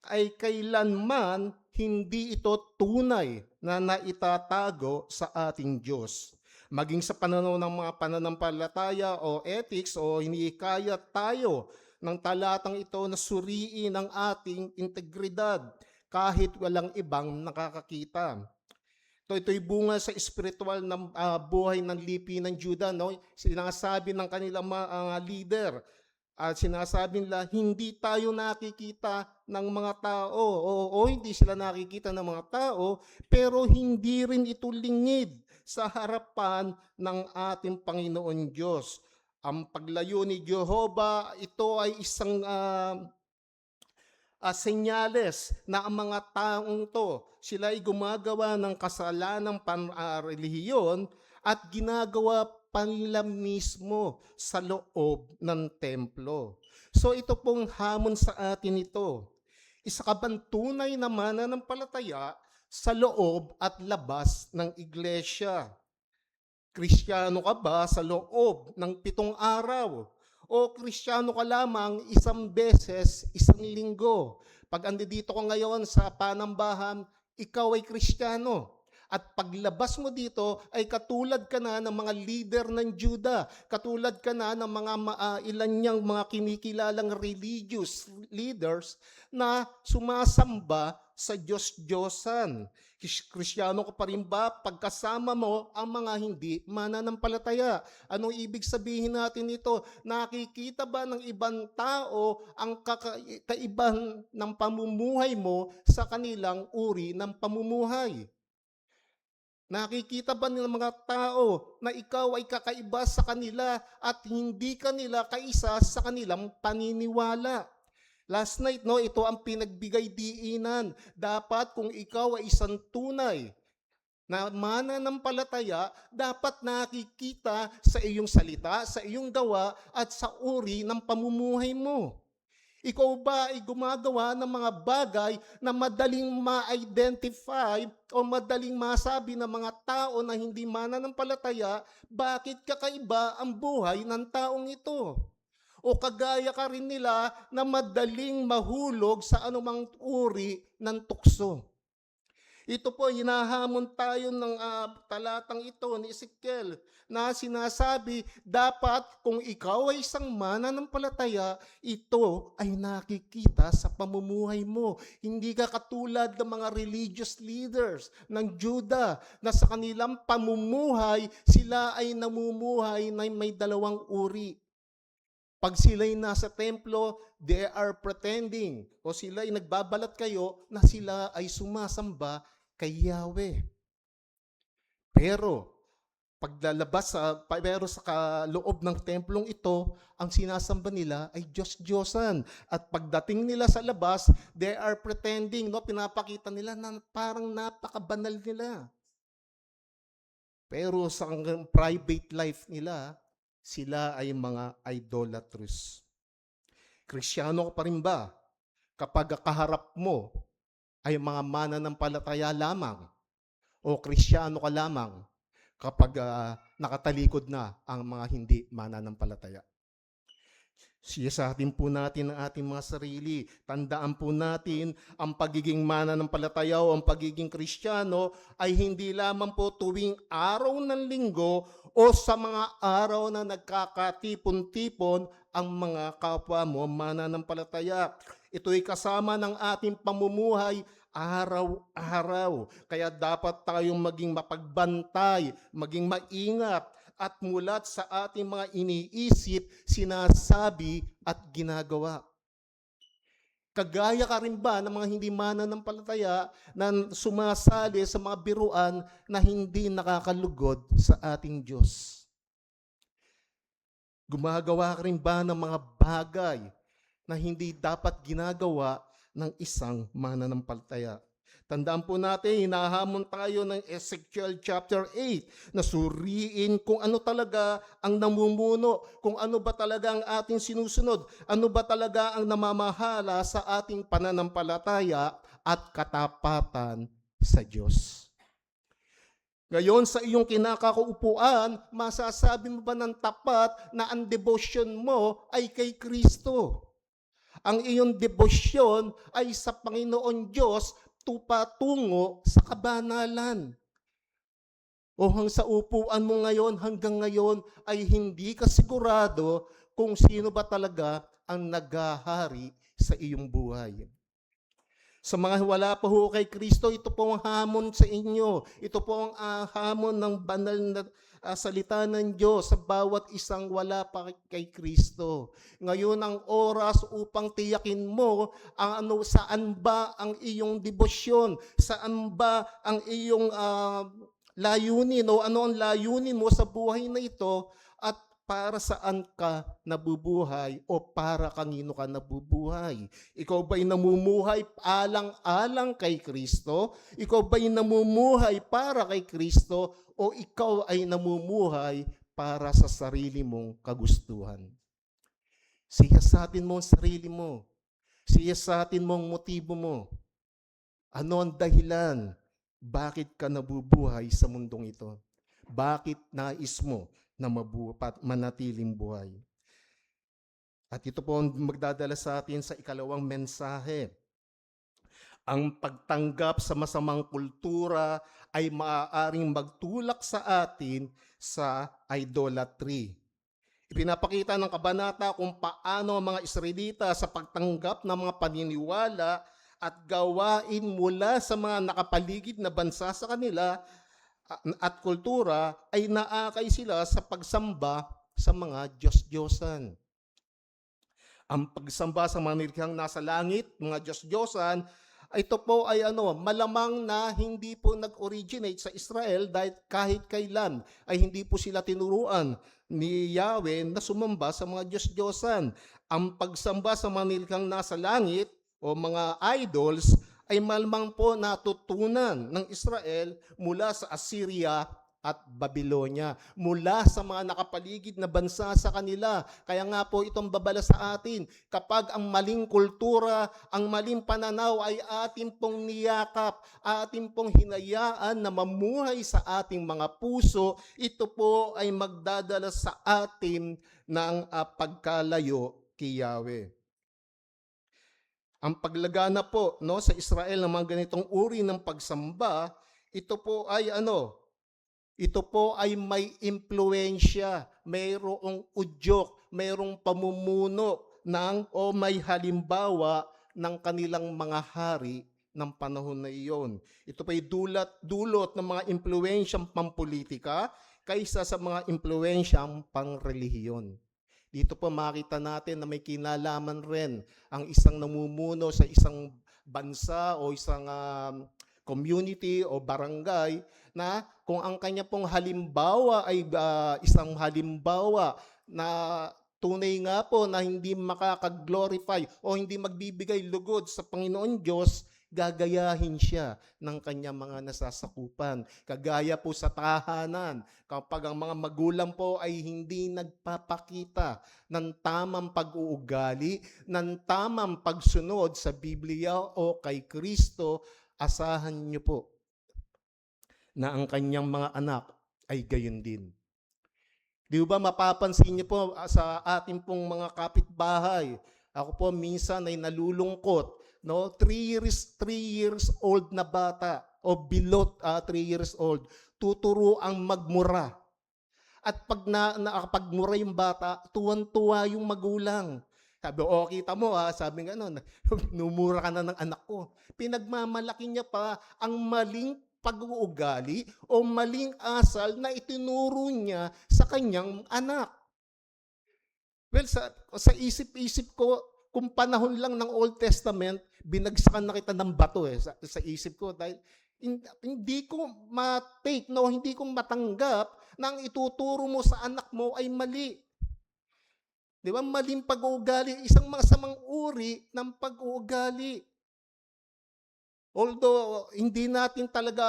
Speaker 4: ay kailanman hindi ito tunay na naitatago sa ating Diyos. Maging sa pananaw ng mga pananampalataya o ethics o hinihikayat tayo ng talatang ito na suriin ang ating integridad kahit walang ibang nakakakita. Ito'y bunga sa espiritual na buhay ng lipi ng Juda. No? Sinasabi ng kanilang mga leader at sinasabi nila, hindi tayo nakikita ng mga tao o hindi sila nakikita ng mga tao, pero hindi rin ito lingid sa harapan ng ating Panginoon Diyos. Ang paglayo ni Jehovah, ito ay isang senyales na ang mga taong to, sila ay gumagawa ng kasalanang relihiyon at ginagawa pa nila mismo sa loob ng templo. So ito pong hamon sa atin ito. Isa ka bang tunay na mananampalataya sa loob at labas ng iglesia? Kristiyano ka ba sa loob ng 7 araw? O Kristiyano ka lamang isang beses, isang linggo? Pag andito ka ngayon sa panambahan, ikaw ay Kristiyano. At paglabas mo dito ay katulad ka na ng mga leader ng Juda, katulad ka na ng mga ilan niyang mga kinikilalang religious leaders na sumasamba sa Diyos-Diyosan. Kristiyano ka pa rin ba pagkasama mo ang mga hindi mananampalataya? Anong ibig sabihin natin ito? Nakikita ba ng ibang tao ang kaibahan ng pamumuhay mo sa kanilang uri ng pamumuhay? Nakikita ba ng mga tao na ikaw ay kakaiba sa kanila at hindi kanila kaisa sa kanilang paniniwala? Last night, ito ang pinagbigay diinan. Dapat kung ikaw ay isang tunay na mananampalataya, dapat nakikita sa iyong salita, sa iyong gawa at sa uri ng pamumuhay mo. Ikaw ba ay gumagawa ng mga bagay na madaling ma-identify o madaling masabi ng mga tao na hindi mananampalataya, bakit kakaiba ang buhay ng taong ito? O kagaya ka rin nila na madaling mahulog sa anumang uri ng tukso? Ito po, hinahamon tayo ng talatang ito ni Ezekiel na sinasabi, dapat kung ikaw ay isang mananampalataya, ito ay nakikita sa pamumuhay mo. Hindi ka katulad ng mga religious leaders ng Juda na sa kanilang pamumuhay, sila ay namumuhay na may dalawang uri. Pag sila'y nasa templo, they are pretending o sila'y nagbabalat kayo na sila ay sumasamba kay Yahweh. Pero pero sa loob ng templong ito, ang sinasamba nila ay Diyos-Diyosan. At pagdating nila sa labas, they are pretending, no? Pinapakita nila na parang napakabanal nila. Pero sa private life nila, sila ay mga idolatrous. Kristiyano ka pa rin ba kapag kaharap mo ay mga mananampalataya lamang o Kristiyano ka lamang kapag nakatalikod na ang mga hindi mananampalataya? Siyasatin po natin ang ating mga sarili. Tandaan po natin ang pagiging mananampalataya o ang pagiging Kristiyano ay hindi lamang po tuwing araw ng linggo o sa mga araw na nagkakatipon-tipon ang mga kapwa mo mananampalataya. Ito'y kasama ng ating pamumuhay araw-araw. Kaya dapat tayong maging mapagbantay, maging maingat, at mulat sa ating mga iniisip, sinasabi at ginagawa. Kagaya ka rin ba ng mga hindi mananampalataya na sumasali sa mga biruan na hindi nakakalugod sa ating Diyos? Gumagawa ka rin ba ng mga bagay na hindi dapat ginagawa ng isang mananampalataya? Tandaan po natin, hinahamon tayo ng Ezekiel chapter 8 na suriin kung ano talaga ang namumuno, kung ano ba talaga ang ating sinusunod, ano ba talaga ang namamahala sa ating pananampalataya at katapatan sa Diyos. Ngayon, sa iyong kinakaupuan, masasabi mo ba ng tapat na ang devotion mo ay kay Kristo? Ang iyong devotion ay sa Panginoon Diyos patungo sa kabanalan. O sa upuan mo ngayon, hanggang ngayon, ay hindi ka sigurado kung sino ba talaga ang naghahari sa iyong buhay. Sa mga wala pa ho kay Kristo, ito po ang hamon sa inyo. Ito po ang hamon ng banal na salita ng Diyos sa bawat isang wala pa kay Kristo. Ngayon ang oras upang tiyakin mo saan ba ang iyong debosyon, saan ba ang iyong layunin o ano ang layunin mo sa buhay na ito at para saan ka nabubuhay o para kanino ka nabubuhay. Ikaw ba'y namumuhay alang-alang kay Kristo? Ikaw ba'y namumuhay para kay Kristo? O ikaw ay namumuhay para sa sarili mong kagustuhan? Siyasatin mo ang sarili mo. Siyasatin mo ang motibo mo. Ano ang dahilan? Bakit ka nabubuhay sa mundong ito? Bakit nais mo na manatiling buhay? At ito po ang magdadala sa atin sa ikalawang mensahe. Ang pagtanggap sa masamang kultura ay maaaring magtulak sa atin sa idolatry. Ipinapakita ng kabanata kung paano ang mga Israelita sa pagtanggap ng mga paniniwala at gawain mula sa mga nakapaligid na bansa sa kanila at kultura ay naakay sila sa pagsamba sa mga Diyos-Diyosan. Ang pagsamba sa mga nilikhang nasa langit, mga Diyos-Diyosan, ito po ay malamang na hindi po nag-originate sa Israel dahil kahit kailan ay hindi po sila tinuruan ni Yahweh na sumamba sa mga Diyos-Diyosan. Ang pagsamba sa mga nilikhang nasa langit o mga idols ay malamang po natutunan ng Israel mula sa Assyria at Babylonia, mula sa mga nakapaligid na bansa sa kanila. Kaya nga po itong babala sa atin, kapag ang maling kultura, ang maling pananaw ay ating pong niyakap, ating pong hinayaan na mamuhay sa ating mga puso, ito po ay magdadala sa atin ng pagkalayo kay Yahweh. Ang paglagana po no sa Israel ng mga ganitong uri ng pagsamba, ito po ay ano? Ito po ay may impluensya, mayroong udyok, mayroong pamumuno o may halimbawa ng kanilang mga hari ng panahon na iyon. Ito po ay dulot ng mga impluensyang pampolitika kaysa sa mga impluensyang pangrelihiyon. Dito po makita natin na may kinalaman rin ang isang namumuno sa isang bansa o isang community o barangay na kung ang kanya pong halimbawa ay isang halimbawa na tunay nga po na hindi makakaglorify o hindi magbibigay lugod sa Panginoon Diyos, gagayahin siya ng kanyang mga nasasakupan. Kagaya po sa tahanan, kapag ang mga magulang po ay hindi nagpapakita ng tamang pag-uugali, ng tamang pagsunod sa Biblia o kay Kristo, asahan niyo po na ang kanyang mga anak ay gayon din. Di ba mapapansin niyo po sa ating pong mga kapitbahay, ako po minsan ay nalulungkot, no? 3 years old na bata o below 3 years old, tuturo ang magmura. At pag nakapagmura yung bata, tuwan-tuwa yung magulang. Sabi, kita mo sabi nga numura ka na ng anak ko. Pinagmamalaki niya pa ang maling pag-uugali o maling asal na itinuro niya sa kanyang anak. Well, sa isip-isip ko, kung panahon lang ng Old Testament, binagsakan na kita ng bato sa isip ko dahil hindi ko ma-take, hindi ko matanggap na ang ituturo mo sa anak mo ay mali. Di ba? Maling pag-uugali, isang masamang uri ng pag-uugali. Although hindi natin talaga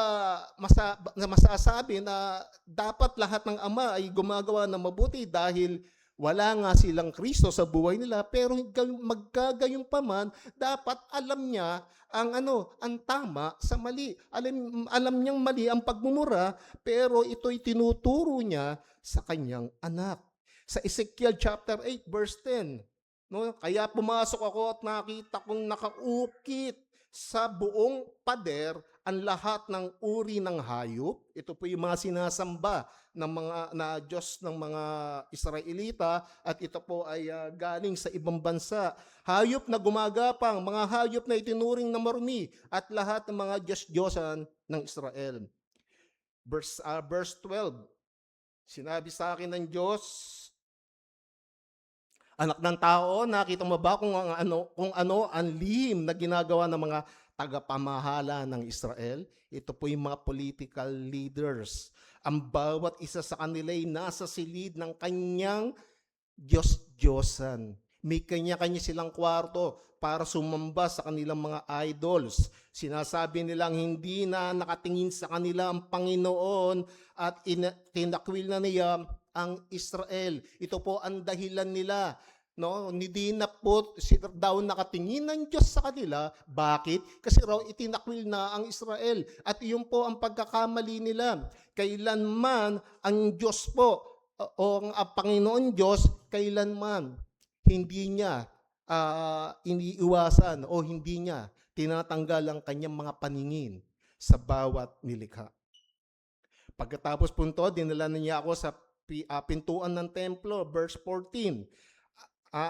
Speaker 4: masasabi na dapat lahat ng ama ay gumagawa ng mabuti dahil wala nga silang Kristo sa buhay nila, pero magkagayon pa man, dapat alam niya ang tama sa mali. Alam niyang mali ang pagmumura, pero ito'y tinuturo niya sa kanyang anak. Sa Ezekiel chapter 8 verse 10, kaya pumasok ako at nakita kong nakaukit sa buong pader ang lahat ng uri ng hayop. Ito po yung mga sinasamba na Diyos ng mga Israelita at ito po ay galing sa ibang bansa. Hayop na gumagapang, mga hayop na itinuring na marumi at lahat ng mga Diyos-Diyosan ng Israel. Verse 12, sinabi sa akin ng Diyos, anak ng tao, nakita mo ba kung ano ang lihim na ginagawa ng mga tagapamahala ng Israel? Ito po yung mga political leaders. Ang bawat isa sa kanila ay nasa silid ng kanyang Diyos-Diyosan. May kanya-kanya silang kwarto para sumamba sa kanilang mga idols. Sinasabi nilang hindi na nakatingin sa kanila ang Panginoon at tinakwil na niya ang Israel. Ito po ang dahilan nila. Hindi na po daw nakatingin ng Diyos sa kanila. Bakit? Kasi raw itinakwil na ang Israel. At iyon po ang pagkakamali nila. Kailanman ang Diyos po o ang Panginoon Diyos, kailanman hindi niya iniiwasan o hindi niya tinatanggal ang kanyang mga paningin sa bawat nilikha. Pagkatapos po ito, dinala niya ako sa pintuan ng templo, verse 14.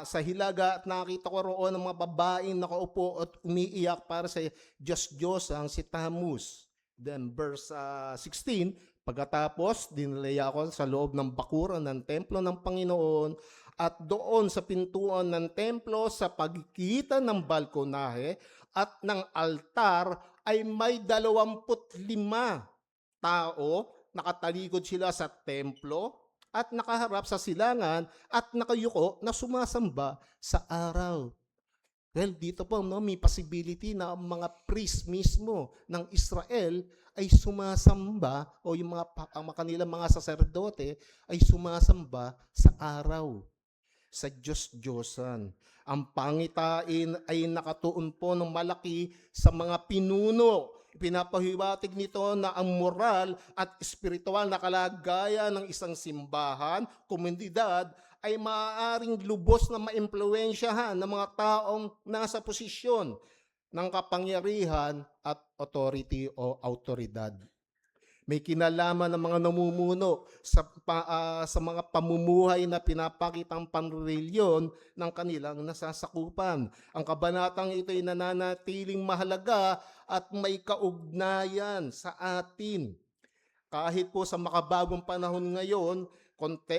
Speaker 4: Sa hilaga at nakita ko roon ng mga babaeng nakaupo at umiiyak para sa Diyos ang si Tammuz. Then verse 16, pagkatapos dinala ako sa loob ng bakuran ng templo ng Panginoon at doon sa pintuan ng templo sa pagitan ng balkonahe at ng altar ay may 25 tao, nakatalikod sila sa templo at nakaharap sa silangan at nakayuko na sumasamba sa araw. Well, dito po may possibility na mga priest mismo ng Israel ay sumasamba o yung ang kanilang mga saserdote ay sumasamba sa araw, sa Diyos-Diyosan. Ang pangitain ay nakatuon po ng malaki sa mga pinuno. pinapahiwatig nito na ang moral at espiritual na kalagayan ng isang simbahan, komunidad, ay maaaring lubos na maimpluwensyahan ng mga taong nasa posisyon ng kapangyarihan at authority o autoridad. May kinalaman ng mga namumuno sa mga pamumuhay na pinapakitang panreliyon ng kanilang nasasakupan. Ang kabanatang ito ay nananatiling mahalaga at may kaugnayan sa atin. Kahit po sa makabagong panahon ngayon,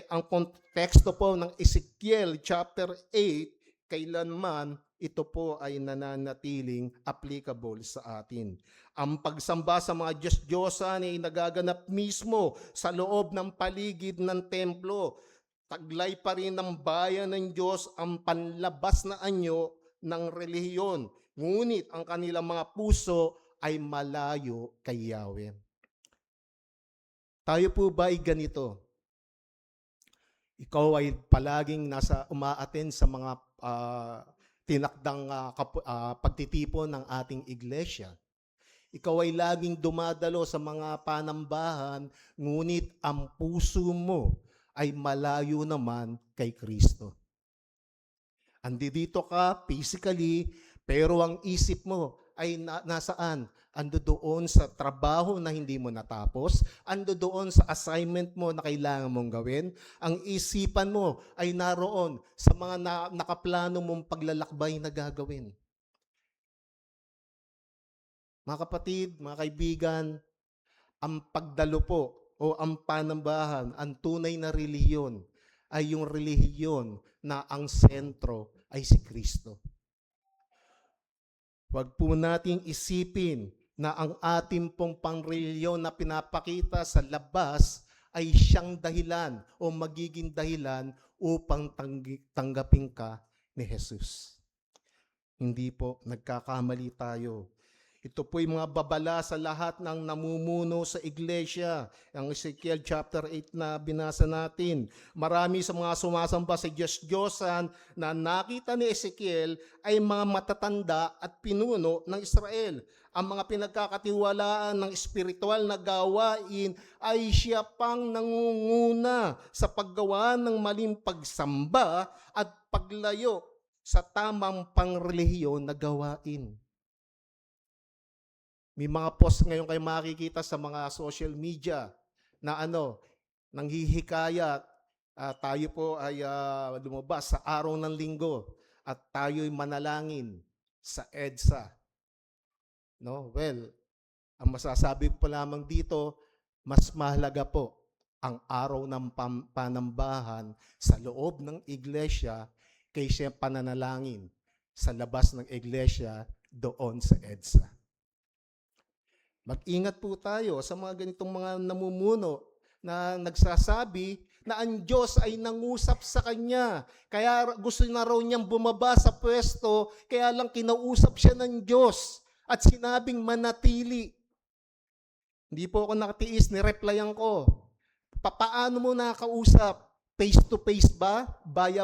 Speaker 4: ang konteksto po ng Ezekiel chapter 8, kailanman ito po ay nananatiling applicable sa atin. Ang pagsamba sa mga Diyos-Diyosan ay nagaganap mismo sa loob ng paligid ng templo. Taglay pa rin ng bayan ng Diyos ang panlabas na anyo ng relihiyon. Ngunit ang kanilang mga puso ay malayo kay Yahweh. Tayo po ba ay ganito? Ikaw ay palaging umaattend sa mga tinakdang pagtitipon ng ating iglesia. Ikaw ay laging dumadalo sa mga panambahan, ngunit ang puso mo ay malayo naman kay Kristo. Andito ka physically, pero ang isip mo ay nasaan? Ando doon sa trabaho na hindi mo natapos, ando doon sa assignment mo na kailangan mong gawin. Ang isipan mo ay naroon sa mga nakaplano mong paglalakbay na gagawin. Mga kapatid, mga kaibigan, ang pagdalo po o ang panambahan, ang tunay na relihiyon ay yung relihiyon na ang sentro ay si Kristo. Huwag po nating isipin na ang ating pong pangreliyon na pinapakita sa labas ay siyang dahilan o magiging dahilan upang tanggapin ka ni Jesus. Hindi po, nagkakamali tayo. Ito po'y mga babala sa lahat ng namumuno sa iglesia. Ang Ezekiel chapter 8 na binasa natin. Marami sa mga sumasamba sa Diyos-Diyosan na nakita ni Ezekiel ay mga matatanda at pinuno ng Israel. Ang mga pinagkakatiwalaan ng espiritual na gawain ay siya pang nangunguna sa paggawa ng maling pagsamba at paglayo sa tamang pangrelihiyon na gawain. May mga post ngayon kayo makikita sa mga social media na nanghihikayat, tayo po ay lumabas sa araw ng linggo at tayo'y manalangin sa EDSA. No? Well, ang masasabi ko lamang dito, mas mahalaga po ang araw ng panambahan sa loob ng iglesia kaysa pananalangin sa labas ng iglesia doon sa EDSA. Mag-ingat po tayo sa mga ganitong mga namumuno na nagsasabi na ang Diyos ay nangusap sa kanya. Kaya gusto na raw niyang bumaba sa pwesto, kaya lang kinausap siya ng Diyos at sinabing manatili. Hindi po ako nakatiis, nireplyan ko. Paano mo nakausap? Face-to-face ba? Via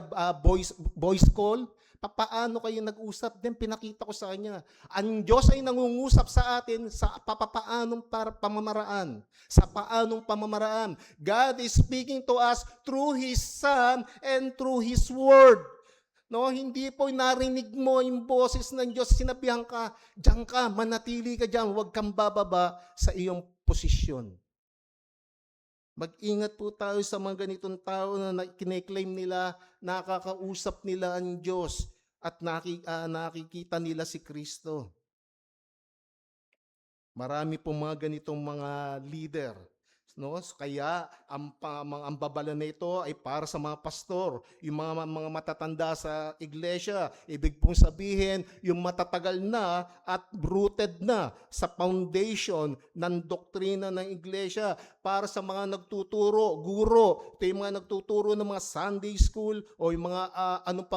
Speaker 4: voice call? Paano kayo nag-usap? Then pinakita ko sa kanya. Ang Diyos ay nangungusap sa atin sa paanong pamamaraan. Sa paanong pamamaraan. God is speaking to us through His Son and through His Word. No, hindi po narinig mo yung boses ng Diyos, sinabihan ka, diyan ka, manatili ka diyan, huwag kang bababa sa iyong posisyon. Mag-ingat po tayo sa mga ganitong tao na kine-claim nila, nakakausap nila ang Diyos at nakikita nila si Kristo. Marami po mga ganitong mga leader. No? Kaya ang babala na ito ay para sa mga pastor, yung mga matatanda sa iglesia. Ibig pong sabihin, yung matatagal na at rooted na sa foundation ng doktrina ng iglesia. Para sa mga nagtuturo, guro, ito yung mga nagtuturo ng mga Sunday school o yung mga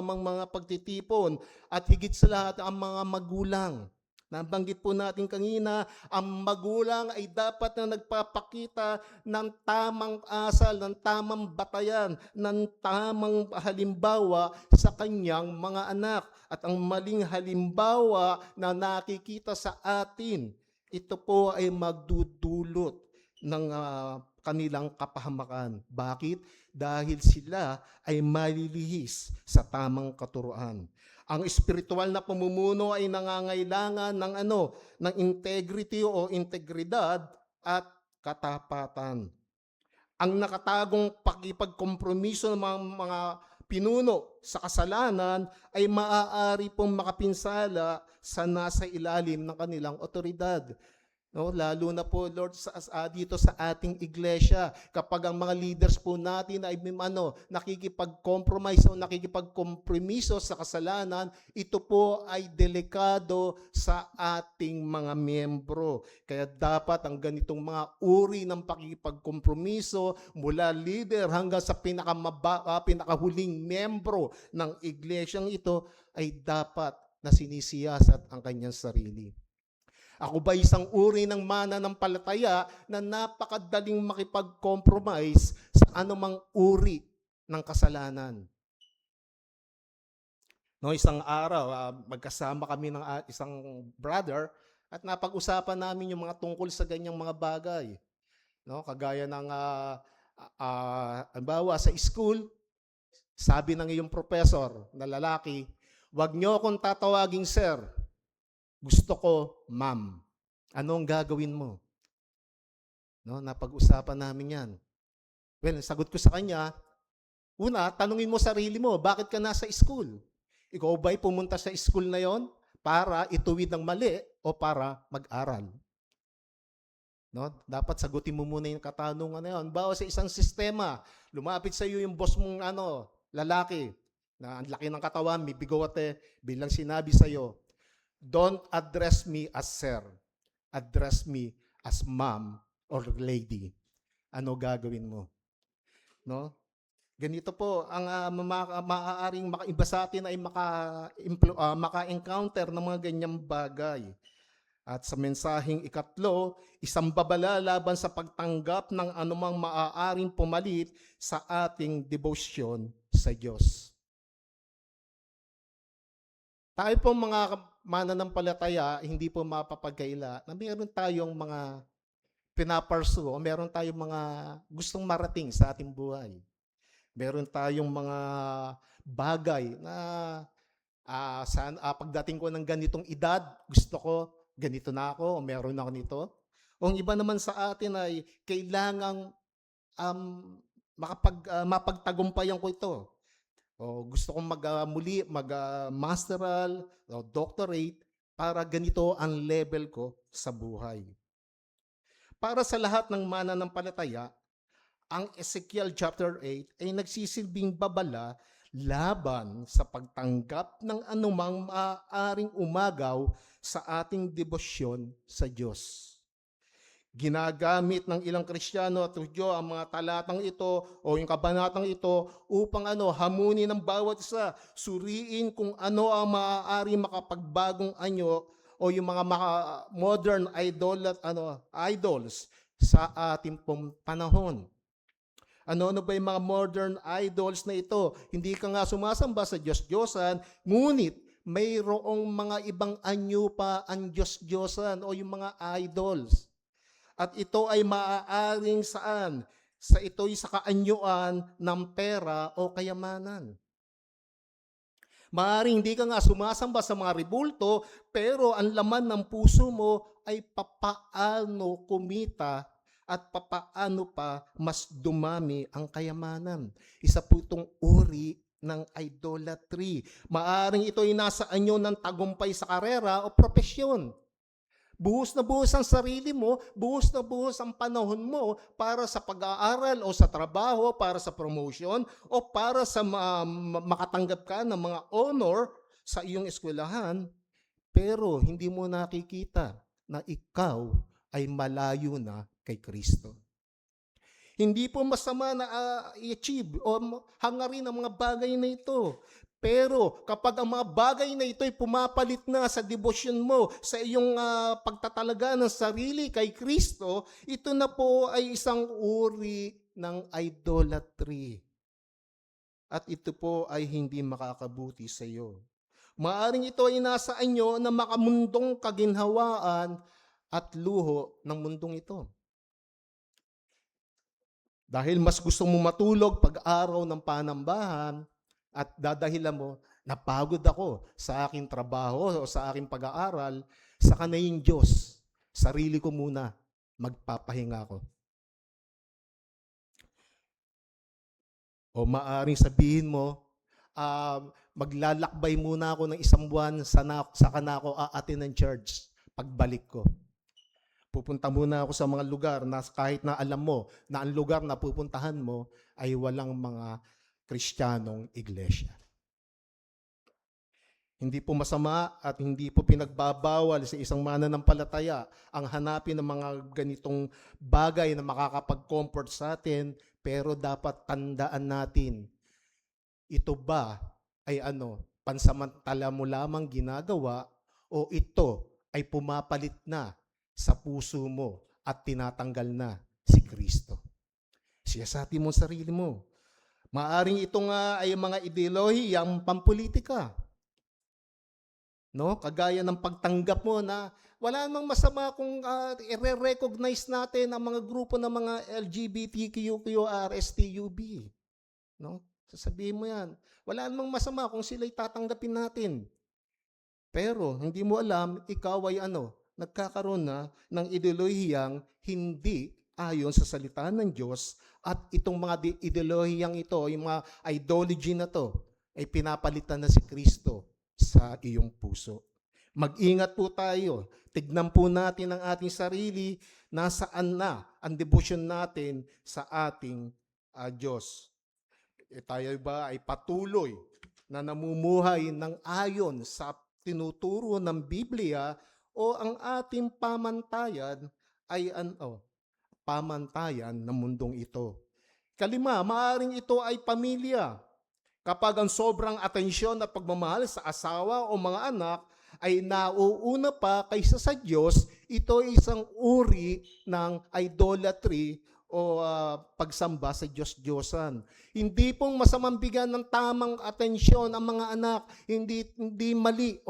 Speaker 4: mga pagtitipon. At higit sa lahat, ang mga magulang. Nabanggit po natin kanina, ang magulang ay dapat na nagpapakita ng tamang asal, ng tamang batayan, ng tamang halimbawa sa kanyang mga anak. At ang maling halimbawa na nakikita sa atin, ito po ay magdudulot ng kanilang kapahamakan. Bakit? Dahil sila ay malilihis sa tamang katuruan. Ang espiritual na pamumuno ay nangangailangan ng ng integrity o integridad at katapatan. Ang nakatagong pakipagkompromiso ng mga pinuno sa kasalanan ay maaari pong makapinsala sa nasa ilalim ng kanilang otoridad. No, lalo na po Lord dito sa ating iglesia, kapag ang mga leaders po natin ay nakikipag-compromise o nakikipag-kompromiso sa kasalanan, ito po ay delikado sa ating mga miyembro. Kaya dapat ang ganitong mga uri ng pakikipag-kompromiso mula leader hanggang sa pinakahuling miyembro ng iglesyang ito ay dapat na sinisiyasat ang kanyang sarili. Ako ba isang uri ng mananampalataya na napakadaling makipag-compromise sa anumang uri ng kasalanan? No, isang araw, magkasama kami ng isang brother at napag-usapan namin yung mga tungkol sa ganyang mga bagay. No, kagaya ng halimbawa sa school, sabi ng iyong professor na lalaki, "Wag niyo akong tatawaging sir. Gusto ko, ma'am." Anong gagawin mo? No, napag-usapan namin yan. Well, sagot ko sa kanya, una, tanungin mo sarili mo, bakit ka nasa school? Ikaw ba'y pumunta sa school na yon para ituwid ng mali o para mag-aral? No, dapat sagutin mo muna yung katanungan na yun. Bawa sa isang sistema, lumapit sa iyo yung boss mong lalaki, na ang laki ng katawan, may bigote, bilang sinabi sa iyo, "Don't address me as sir. Address me as ma'am or lady." Ano gagawin mo? No? Ganito po ang maaaring makaiba sa atin ay maka-encounter ng mga ganyang bagay. At sa mensaheng ikatlo, isang babala laban sa pagtanggap ng anumang maaaring pumalit sa ating debosyon sa Diyos. Tayo po mga mananampalataya, hindi po mapapagkaila na meron tayong mga pinaparsu o meron tayong mga gustong marating sa ating buhay. Meron tayong mga bagay na pagdating ko ng ganitong edad, gusto ko, ganito na ako o meron ako nito. O ang iba naman sa atin ay kailangang mapagtagumpayan ko ito. O gusto kong muli mag-masteral o doctorate para ganito ang level ko sa buhay. Para sa lahat ng mananampalataya, ang Ezekiel chapter 8 ay nagsisilbing babala laban sa pagtanggap ng anumang maaaring umagaw sa ating debosyon sa Diyos. Ginagamit ng ilang Kristiyano at Hudyo ang mga talatang ito o yung kabanatang ito upang hamunin ng bawat isa, suriin kung ano ang maaari makapagbagong anyo o yung mga modern idols sa ating panahon. Ano ba yung mga modern idols na ito? Hindi ka nga sumasamba sa Diyos-Diyosan, ngunit mayroong mga ibang anyo pa ang Diyos-Diyosan o yung mga idols. At ito ay maaaring saan? Ito'y sa kaanyuan ng pera o kayamanan. Maaaring hindi ka nga sumasamba sa mga ribulto, pero ang laman ng puso mo ay papaano kumita at papaano pa mas dumami ang kayamanan. Isa po itong uri ng idolatry. Maaaring ito ay nasa anyo ng tagumpay sa karera o propesyon. Buhos na buhos ang sarili mo, buhos na buhos ang panahon mo para sa pag-aaral o sa trabaho, para sa promotion, o para sa makatanggap ka ng mga honor sa iyong eskwelahan, pero hindi mo nakikita na ikaw ay malayo na kay Kristo. Hindi po masama na i-achieve o hangarin ang mga bagay na ito. Pero kapag ang mga bagay na ito ay pumapalit na sa devotion mo, sa iyong pagtatalaga ng sarili kay Kristo, ito na po ay isang uri ng idolatry. At ito po ay hindi makakabuti sa iyo. Maaring ito ay nasa anyo na makamundong kaginhawaan at luho ng mundong ito. Dahil mas gusto mo matulog pag-araw ng panambahan at dadahilan mo, napagod ako sa aking trabaho o sa aking pag-aaral, sa kanayong Diyos, sarili ko muna, magpapahinga ako. O maaring sabihin mo, maglalakbay muna ako ng isang buwan, saka na ako aatin ng church pagbalik ko. Pupunta muna ako sa mga lugar na kahit na alam mo na ang lugar na pupuntahan mo ay walang mga Kristiyanong iglesia. Hindi po masama at hindi po pinagbabawal sa isang mananampalataya ang hanapin ng mga ganitong bagay na makakapag-comfort sa atin, pero dapat tandaan natin, ito ba ay pansamantala mo lamang ginagawa o ito ay pumapalit na sa puso mo at tinatanggal na si Kristo. Siyasatin mo ang sarili mo. Maaring ito nga ay mga ideolohiyang pampolitika. No? Kagaya ng pagtanggap mo na wala namang masama kung i-recognize natin ang mga grupo ng mga LGBTQRSTUB. No? Sasabihin mo yan. Wala namang masama kung sila'y tatanggapin natin. Pero hindi mo alam, ikaw ay nagkakaroon na ng ideolohiyang hindi ayon sa salita ng Diyos, at itong mga ideolohiyang ito, yung mga ideology na to, ay pinapalitan na si Kristo sa iyong puso. Mag-ingat po tayo. Tignan po natin ang ating sarili, nasaan na ang devotion natin sa ating Diyos. Tayo ba ay patuloy na namumuhay ng ayon sa tinuturo ng Biblia, o ang ating pamantayan ay pamantayan ng mundong ito? Kalima, maaring ito ay pamilya. Kapag ang sobrang atensyon at pagmamahal sa asawa o mga anak ay nauuna pa kaysa sa Diyos, ito ay isang uri ng idolatry o pagsamba sa Diyos-Diyosan. Hindi pong masamang bigyan ng tamang atensyon ang mga anak. Hindi mali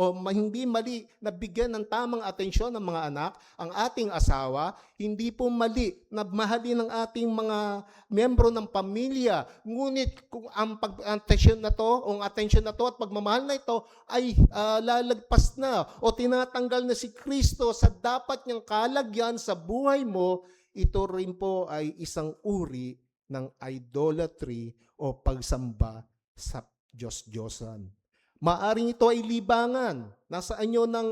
Speaker 4: na bigyan ng tamang atensyon ang mga anak, ang ating asawa. Hindi po mali na mahalin ang ating mga miyembro ng pamilya. Ngunit kung ang atensyon na to at pagmamahal na ito ay lalagpas na o tinatanggal na si Kristo sa dapat niyang kalagyan sa buhay mo, ito rin po ay isang uri ng idolatry o pagsamba sa Diyos-Diyosan. Maaring ito ay libangan. Nasa anyo ng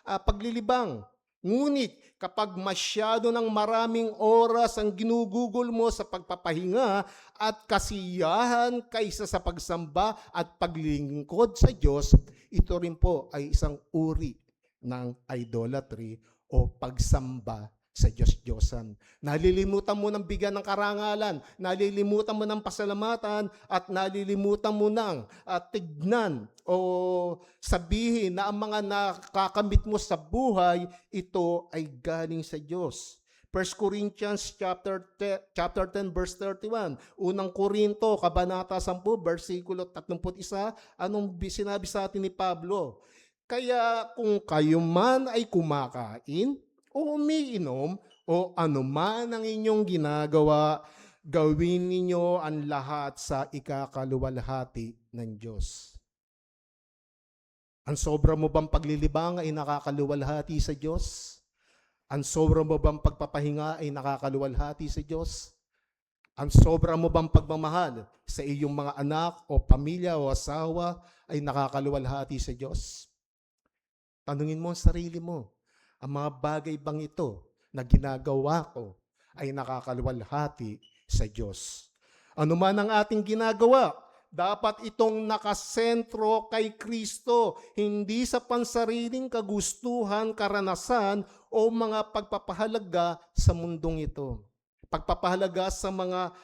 Speaker 4: paglilibang. Ngunit kapag masyado ng maraming oras ang ginugugol mo sa pagpapahinga at kasiyahan kaysa sa pagsamba at paglingkod sa Diyos, ito rin po ay isang uri ng idolatry o pagsamba sa Diyos-Diyosan. Nalilimutan mo ng bigyan ng karangalan, nalilimutan mo ng pasalamatan, at nalilimutan mo ng tignan o sabihin na ang mga nakakamit mo sa buhay, ito ay galing sa Diyos. 1 Corinthians chapter 10 verse 31. Unang Korinto, kabanata 10, versikulo 31, anong sinabi sa atin ni Pablo? Kaya kung kayo man ay kumakain o umiinom o anuman ang inyong ginagawa, gawin ninyo ang lahat sa ikakaluwalhati ng Diyos. Ang sobra mo bang paglilibang ay nakakaluwalhati sa Diyos? Ang sobra mo bang pagpapahinga ay nakakaluwalhati sa Diyos? Ang sobra mo bang pagmamahal sa iyong mga anak o pamilya o asawa ay nakakaluwalhati sa Diyos? Tanungin mo ang sarili mo, ang mga bagay bang ito na ginagawa ko ay nakakaluwalhati sa Diyos? Ano man ang ating ginagawa, dapat itong nakasentro kay Kristo, hindi sa pansariling kagustuhan, karanasan, o mga pagpapahalaga sa mundong ito. Pagpapahalaga sa mga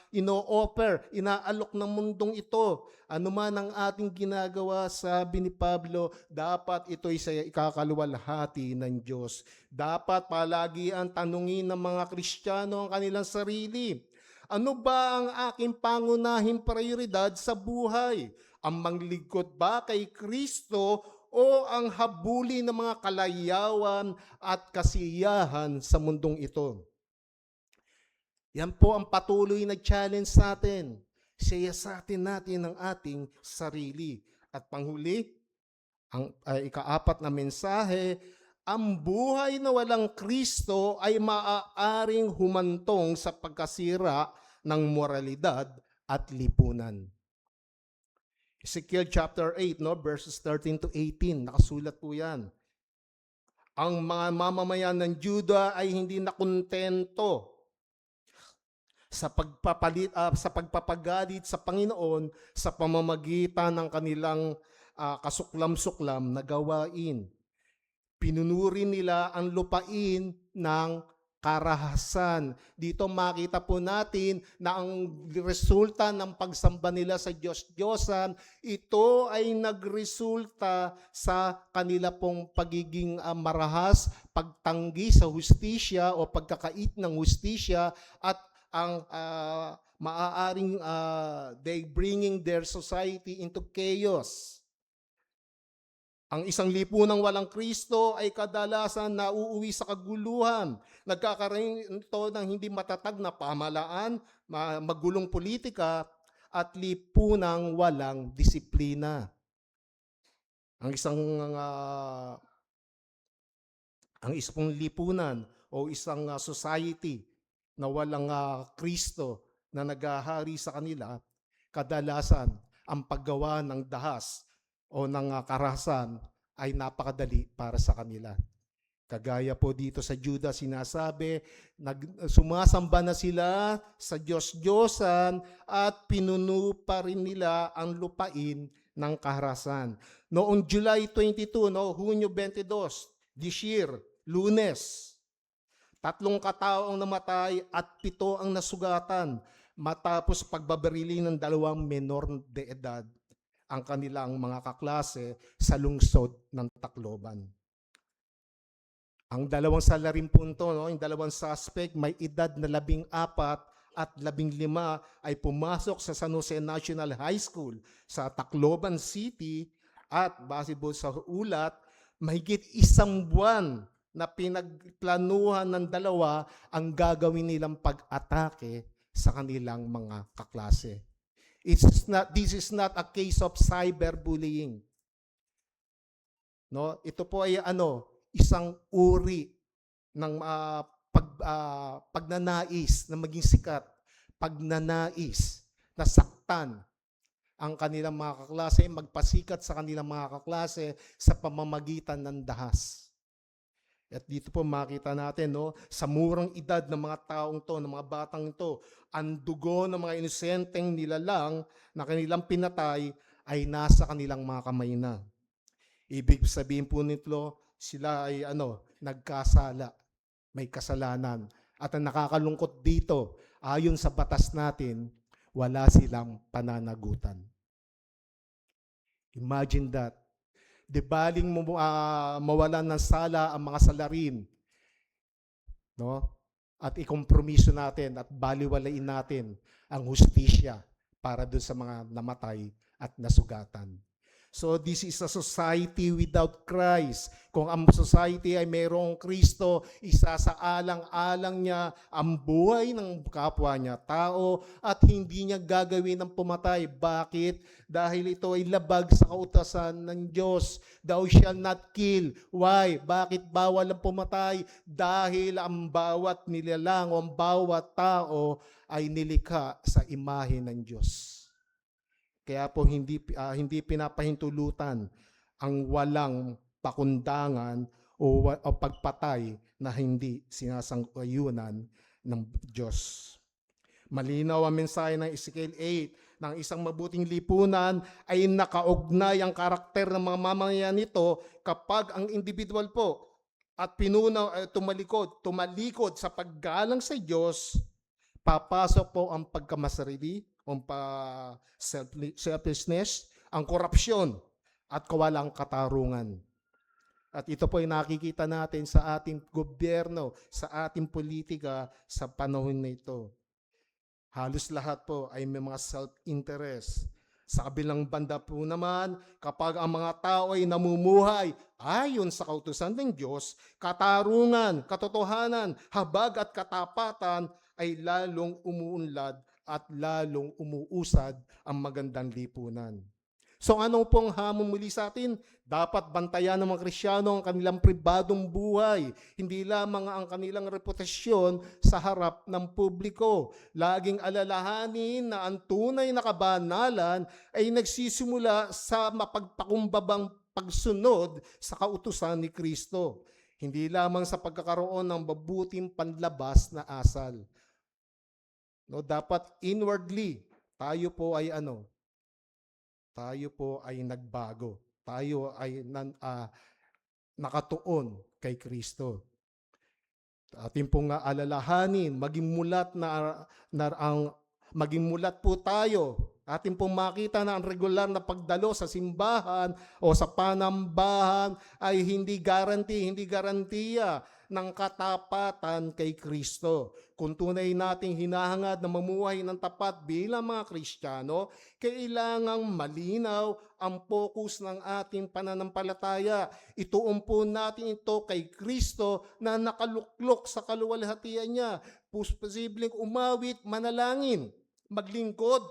Speaker 4: inaalok ng mundong ito. Ano man ang ating ginagawa, sabi ni Pablo, dapat ito'y sa ikakaluwalhati ng Diyos. Dapat palagi ang tanungin ng mga Kristiyano ang kanilang sarili. Ano ba ang aking pangunahing prioridad sa buhay? Ang manglingkod ba kay Kristo o o ang habuli ng mga kalayawan at kasiyahan sa mundong ito? Yan po ang patuloy na challenge sa atin. Siyasatin natin ang ating sarili. At panghuli, ang ikaapat na mensahe, ang buhay na walang Kristo ay maaaring humantong sa pagkasira ng moralidad at lipunan. Ezekiel chapter 8, no, verses 13 to 18, nakasulat po yan. Ang mga mamamayan ng Juda ay hindi nakontento sa pagpapagalit sa Panginoon sa pamamagitan ng kanilang kasuklam-suklam na gawain. Pinunuri nila ang lupain ng karahasan. Dito makita po natin na ang resulta ng pagsamba nila sa Diyos-Diyosan, ito ay nagresulta sa kanila pong pagiging marahas, pagtanggi sa hustisya o pagkakait ng hustisya, at ang maaaring they bringing their society into chaos. Ang isang lipunang walang Kristo ay kadalasan nauuwi sa kaguluhan. Nagkakaroon ito ng hindi matatag na pamahalaan, magulong politika, at lipunang walang disiplina. Ang isang lipunan o isang society na walang Kristo na naghahari sa kanila, kadalasan ang paggawa ng dahas o ng karahasan ay napakadali para sa kanila. Kagaya po dito sa Juda, sinasabi, sumasamba na sila sa Diyos-Diyosan at pinuno pa rin nila ang lupain ng karahasan. Noong July 22, Hunyo 22, this year, Lunes, 3 katao ang namatay at 7 ang nasugatan matapos pagbabarili ng 2 menor de edad ang kanilang mga kaklase sa lungsod ng Tacloban. Ang 2 salarin punto, yung 2 suspect, may edad na 14 at 15 ay pumasok sa San Jose National High School sa Tacloban City at base po sa ulat, mahigit 1 buwan na pinagplanuhan ng 2 ang gagawin nilang pag-atake sa kanilang mga kaklase. This is not a case of cyberbullying. No, ito po ay isang uri ng pagnanais na maging sikat, pagnanais na saktan ang kanilang mga kaklase, magpasikat sa kanilang mga kaklase sa pamamagitan ng dahas. At dito po makita natin, sa murang edad ng mga taong to, ng mga batang ito, ang dugo ng mga inosenteng nilalang na kanilang pinatay ay nasa kanilang mga kamay na. Ibig sabihin po nito, sila ay nagkasala, may kasalanan. At ang nakakalungkot dito, ayon sa batas natin, wala silang pananagutan. Imagine that. Di baling mawalan ng sala ang mga salarin, at ikompromiso natin at baliwalain natin ang hustisya para doon sa mga namatay at nasugatan. So this is a society without Christ. Kung ang society ay mayroong Kristo, isasaalang-alang niya ang buhay ng kapwa niya, tao, at hindi niya gagawin ng pumatay. Bakit? Dahil ito ay labag sa kautasan ng Diyos. Thou shalt not kill. Why? Bakit bawal ang pumatay? Dahil ang bawat nilalang o ang bawat tao ay nilikha sa imahe ng Diyos. Kaya po hindi pinapahintulutan ang walang pakundangan o pagpatay na hindi sinasang-ayunan ng Diyos. Malinaw ang mensahe ng Ezekiel 8 ng isang mabuting lipunan ay nakaugnay ang karakter ng mga mamamayan nito kapag ang individual po at tumalikod sa paggalang sa Diyos, papasok po ang pagkamasarili, ang selfishness, ang korupsyon, at kawalang katarungan. At ito po ay nakikita natin sa ating gobyerno, sa ating politika sa panahon na ito. Halos lahat po ay may mga self-interest Sa kabilang banda po naman, kapag ang mga tao ay namumuhay ayon sa kautusan ng Diyos, katarungan, katotohanan, habag at katapatan ay lalong umuunlad at lalong umuusad ang magandang lipunan. So ano pong hamon muli sa atin? Dapat bantayan ng mga Kristiyano ang kanilang pribadong buhay, hindi lamang ang kanilang reputasyon sa harap ng publiko. Laging alalahanin na ang tunay na kabanalan ay nagsisimula sa mapagpakumbabang pagsunod sa kautusan ni Kristo, hindi lamang sa pagkakaroon ng mabuting panlabas na asal. No, dapat inwardly tayo po ay nagbago. Tayo ay nakatuon kay Kristo. Atin pong alalahanin, maging mulat po tayo. Atin pong makita na ang regular na pagdalo sa simbahan o sa panambahan ay hindi garantiya ng katapatan kay Kristo. Kung tunay nating hinahangad na mamuhay ng tapat bilang mga Kristiyano, kailangang malinaw ang focus ng ating pananampalataya. Ituon po natin ito kay Kristo na nakaluklok sa kaluwalhatian niya. Posibleng umawit, manalangin, maglingkod.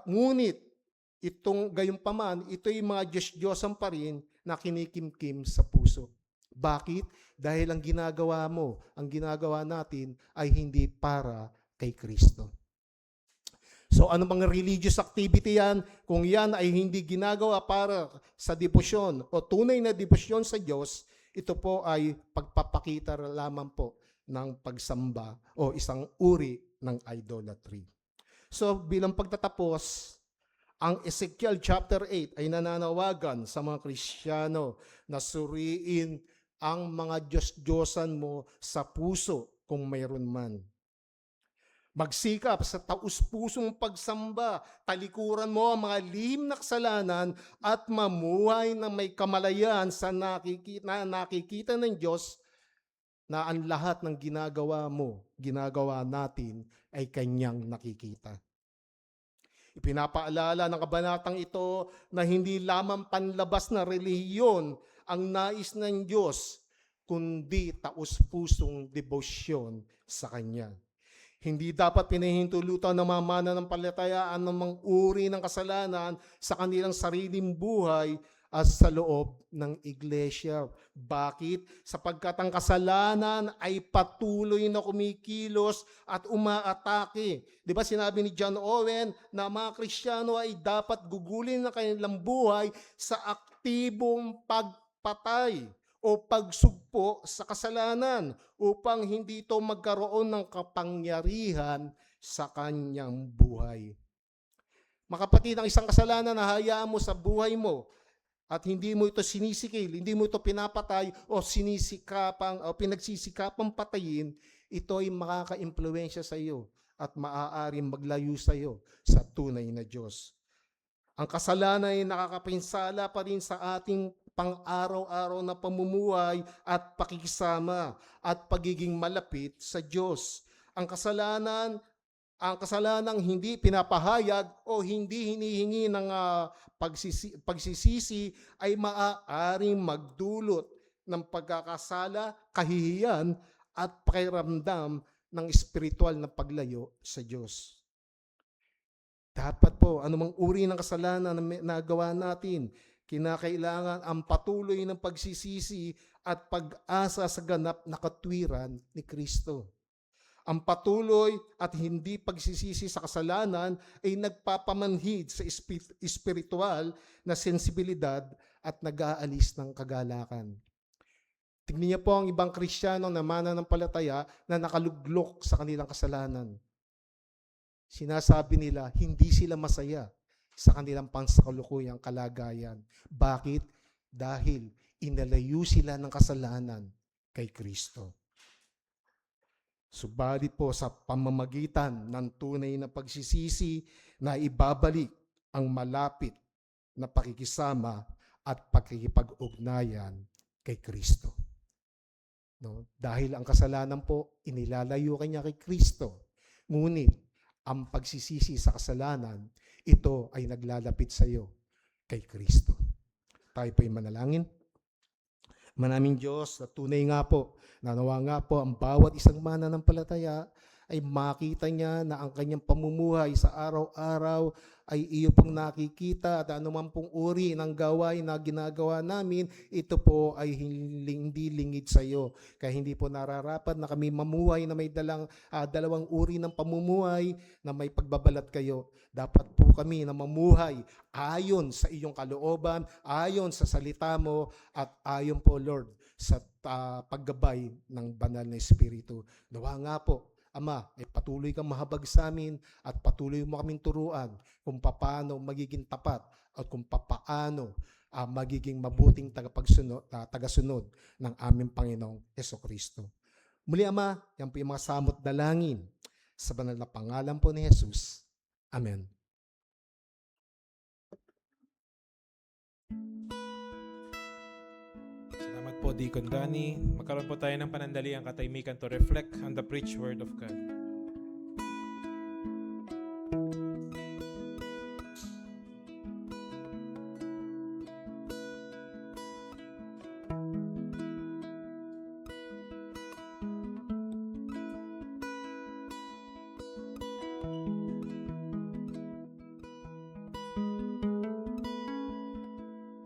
Speaker 4: Ngunit, itong gayunpaman, ito'y mga Diyos-Diyosan pa rin na kinikimkim sa puso. Bakit? Dahil ang ginagawa natin ay hindi para kay Kristo. So ano mga religious activity yan? Kung yan ay hindi ginagawa para sa debosyon o tunay na debosyon sa Diyos, ito po ay pagpapakita lamang po ng pagsamba o isang uri ng idolatry. So bilang pagtatapos, ang Ezekiel chapter 8 ay nananawagan sa mga Kristiyano na suriin ang mga Diyos-Diyosan mo sa puso kung mayroon man. Magsikap sa taus-pusong pagsamba, talikuran mo ang mga lihim na kasalanan at mamuhay na may kamalayan sa nakikita ng Diyos na ang lahat ng ginagawa natin ay Kanyang nakikita. Ipinapaalala ng kabanatang ito na hindi lamang panlabas na relihiyon ang nais ng Diyos, kundi taus-pusong debosyon sa Kanya. Hindi dapat pinahintulutan ng mga mananampalatayaan ng mga uri ng kasalanan sa kanilang sariling buhay at sa loob ng iglesia. Bakit? Sapagkat ang kasalanan ay patuloy na kumikilos at umaatake. Di ba sinabi ni John Owen na mga Kristiyano ay dapat gugulin ng kanilang buhay sa aktibong pagpatay o pagsugpo sa kasalanan upang hindi ito magkaroon ng kapangyarihan sa kanyang buhay. Mga kapatid, ang isang kasalanan na hayaan mo sa buhay mo at hindi mo ito sinisikil, hindi mo ito pinapatay o pinagsisikapang patayin, ito ay makaka-impluwensya sa iyo at maaaring maglayo sa iyo sa tunay na Diyos. Ang kasalanan ay nakakapinsala pa rin sa ating pang-araw-araw na pamumuhay at pakikisama at pagiging malapit sa Diyos. Ang kasalanang hindi pinapahayag o hindi hinihingi ng pagsisisi ay maaaring magdulot ng pagkakasala, kahihiyan at pakiramdam ng espiritual na paglayo sa Diyos. Dapat po, anumang uri ng kasalanan na nagawa natin, kinakailangan ang patuloy ng pagsisisi at pag-asa sa ganap na katwiran ni Kristo. Ang patuloy at hindi pagsisisi sa kasalanan ay nagpapamanhid sa espiritual na sensibilidad at nag-aalis ng kagalakan. Tingnan niyo po ang ibang Kristiyano na mananampalataya na nakaluglok sa kanilang kasalanan. Sinasabi nila, hindi sila masaya sa kanilang pansakalukuyang kalagayan. Bakit? Dahil inalayo sila ng kasalanan kay Kristo. Subalit po sa pamamagitan ng tunay na pagsisisi na ibabalik ang malapit na pakikisama at pakikipag-ugnayan kay Kristo. No? Dahil ang kasalanan po, inilalayo kanya kay Kristo. Ngunit, ang pagsisisi sa kasalanan, ito ay naglalapit sa iyo kay Kristo. Tayo po'y manalangin. Manaming Diyos, na tunay nga po, nanawa nga po ang bawat isang mananampalataya ay makita niya na ang kanyang pamumuhay sa araw-araw ay iyo pong nakikita at anuman pong uri ng gawain na ginagawa namin, ito po ay hindi lingid sa iyo. Kaya hindi po nararapat na kami mamuhay na may dalawang uri ng pamumuhay na may pagbabalat kayo. Dapat po kami na mamuhay ayon sa iyong kalooban, ayon sa salita mo, at ayon po, Lord, sa paggabay ng banal na Espiritu. Nawa nga po, Ama, ay patuloy kang mahabag sa amin at patuloy mo kaming turuan kung paano magiging tapat at kung paano magiging mabuting tagasunod ng aming Panginoong Hesukristo. Muli, Ama, yan po yung mga samot dalangin sa banal na pangalan po ni Jesus. Amen.
Speaker 1: Salamat po, Deacon Danny. Magkaroon po tayo ng panandaliang katahimikan to reflect on the preached word of God.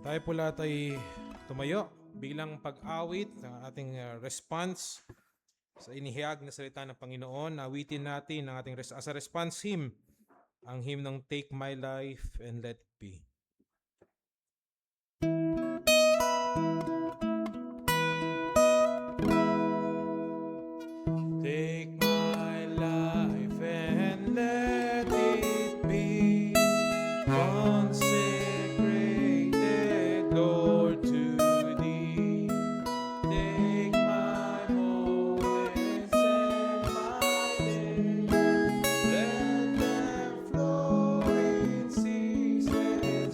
Speaker 1: Tayo po lahat ay tumayo bilang pag-awit ng ating response sa inihayag na salita ng Panginoon. Awitin natin ang ating as a response hymn, ang hymn ng Take My Life and Let It Be. Take my life and let it be consecrated, Lord, to Thee. Take my moments and my days, let them flow in ceaseless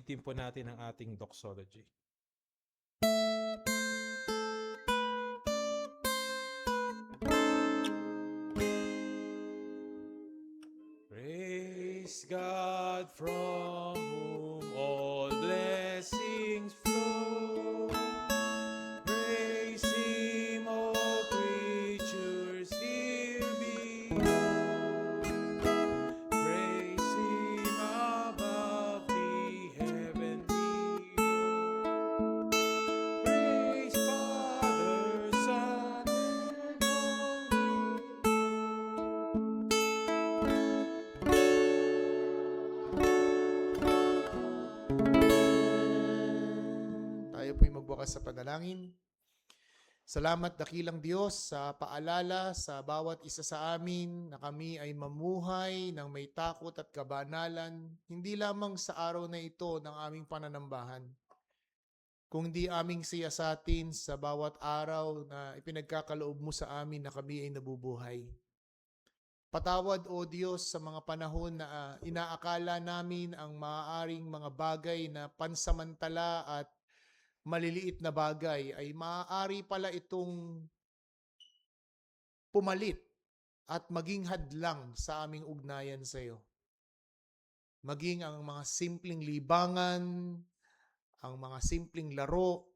Speaker 1: awitin po natin ang ating doxology. Praise God from whom all blessings flow. Praise Him, all creatures here below. Praise Him above the heavenly host. Praise Father, Son, and
Speaker 3: Tayo po'y magbukas sa panalangin. Salamat dakilang Diyos sa paalala sa bawat isa sa amin na kami ay mamuhay ng may takot at kabanalan, hindi lamang sa araw na ito ng aming pananambahan, kundi aming siyasatin sa bawat araw na ipinagkakaloob mo sa amin na kami ay nabubuhay. Patawad, O Diyos, sa mga panahon na inaakala namin ang maaaring mga bagay na pansamantala at maliliit na bagay ay maaari pala itong pumalit at maging hadlang sa aming ugnayan sa iyo. Maging ang mga simpleng libangan, ang mga simpleng laro,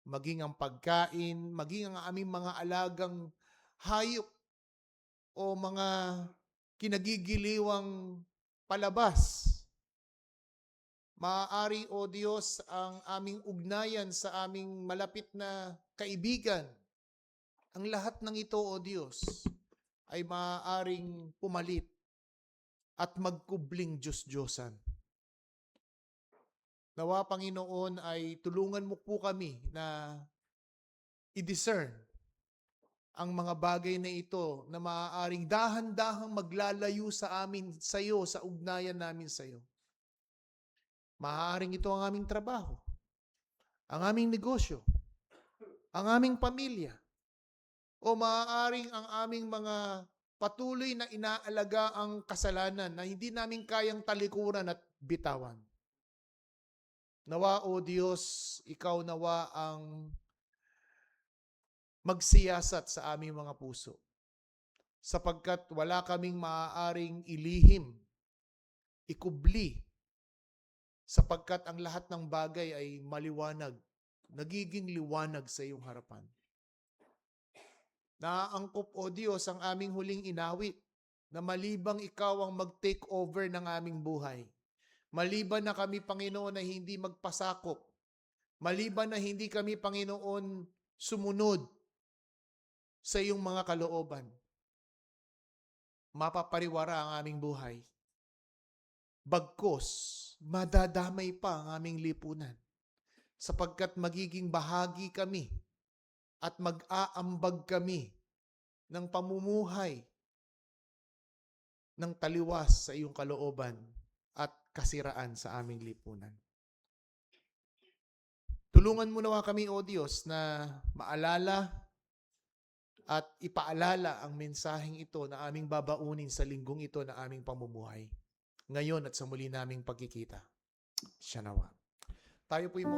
Speaker 3: maging ang pagkain, maging ang aming mga alagang hayop o mga kinagigiliwang palabas. Maaari, O Diyos, ang aming ugnayan sa aming malapit na kaibigan. Ang lahat ng ito, O Diyos, ay maaaring pumalit at magkubling Diyos-Diyosan. Nawa, Panginoon, ay tulungan mo po kami na i-discern ang mga bagay na ito na maaaring dahan-dahang maglalayo sa amin, sa iyo, sa ugnayan namin sa iyo. Maaaring ito ang aming trabaho, ang aming negosyo, ang aming pamilya, o maaaring ang aming mga patuloy na inaalaga ang kasalanan na hindi namin kayang talikuran at bitawan. Nawa, O Diyos, Ikaw nawa ang magsiyasat sa aming mga puso, sapagkat wala kaming maaaring ilihim, ikubli, sapagkat ang lahat ng bagay ay maliwanag, nagiging liwanag sa iyong harapan. Naaangkop, O Diyos, ang aming huling inawit, na malibang Ikaw ang mag-take over ng aming buhay. Maliban na kami, Panginoon, na hindi magpasakop. Maliban na hindi kami, Panginoon, sumunod sa iyong mga kalooban. Mapapariwara ang aming buhay. Bagkus, madadamay pa ang aming lipunan, sapagkat magiging bahagi kami at mag-aambag kami ng pamumuhay ng taliwas sa iyong kalooban at kasiraan sa aming lipunan. Tulungan mo nawa kami, O Diyos, na maalala at ipaalala ang mensaheng ito na aming babaunin sa linggong ito na aming pamumuhay. Ngayon at sa muli naming pagkikita. Siya nawa. Tayo po'y mo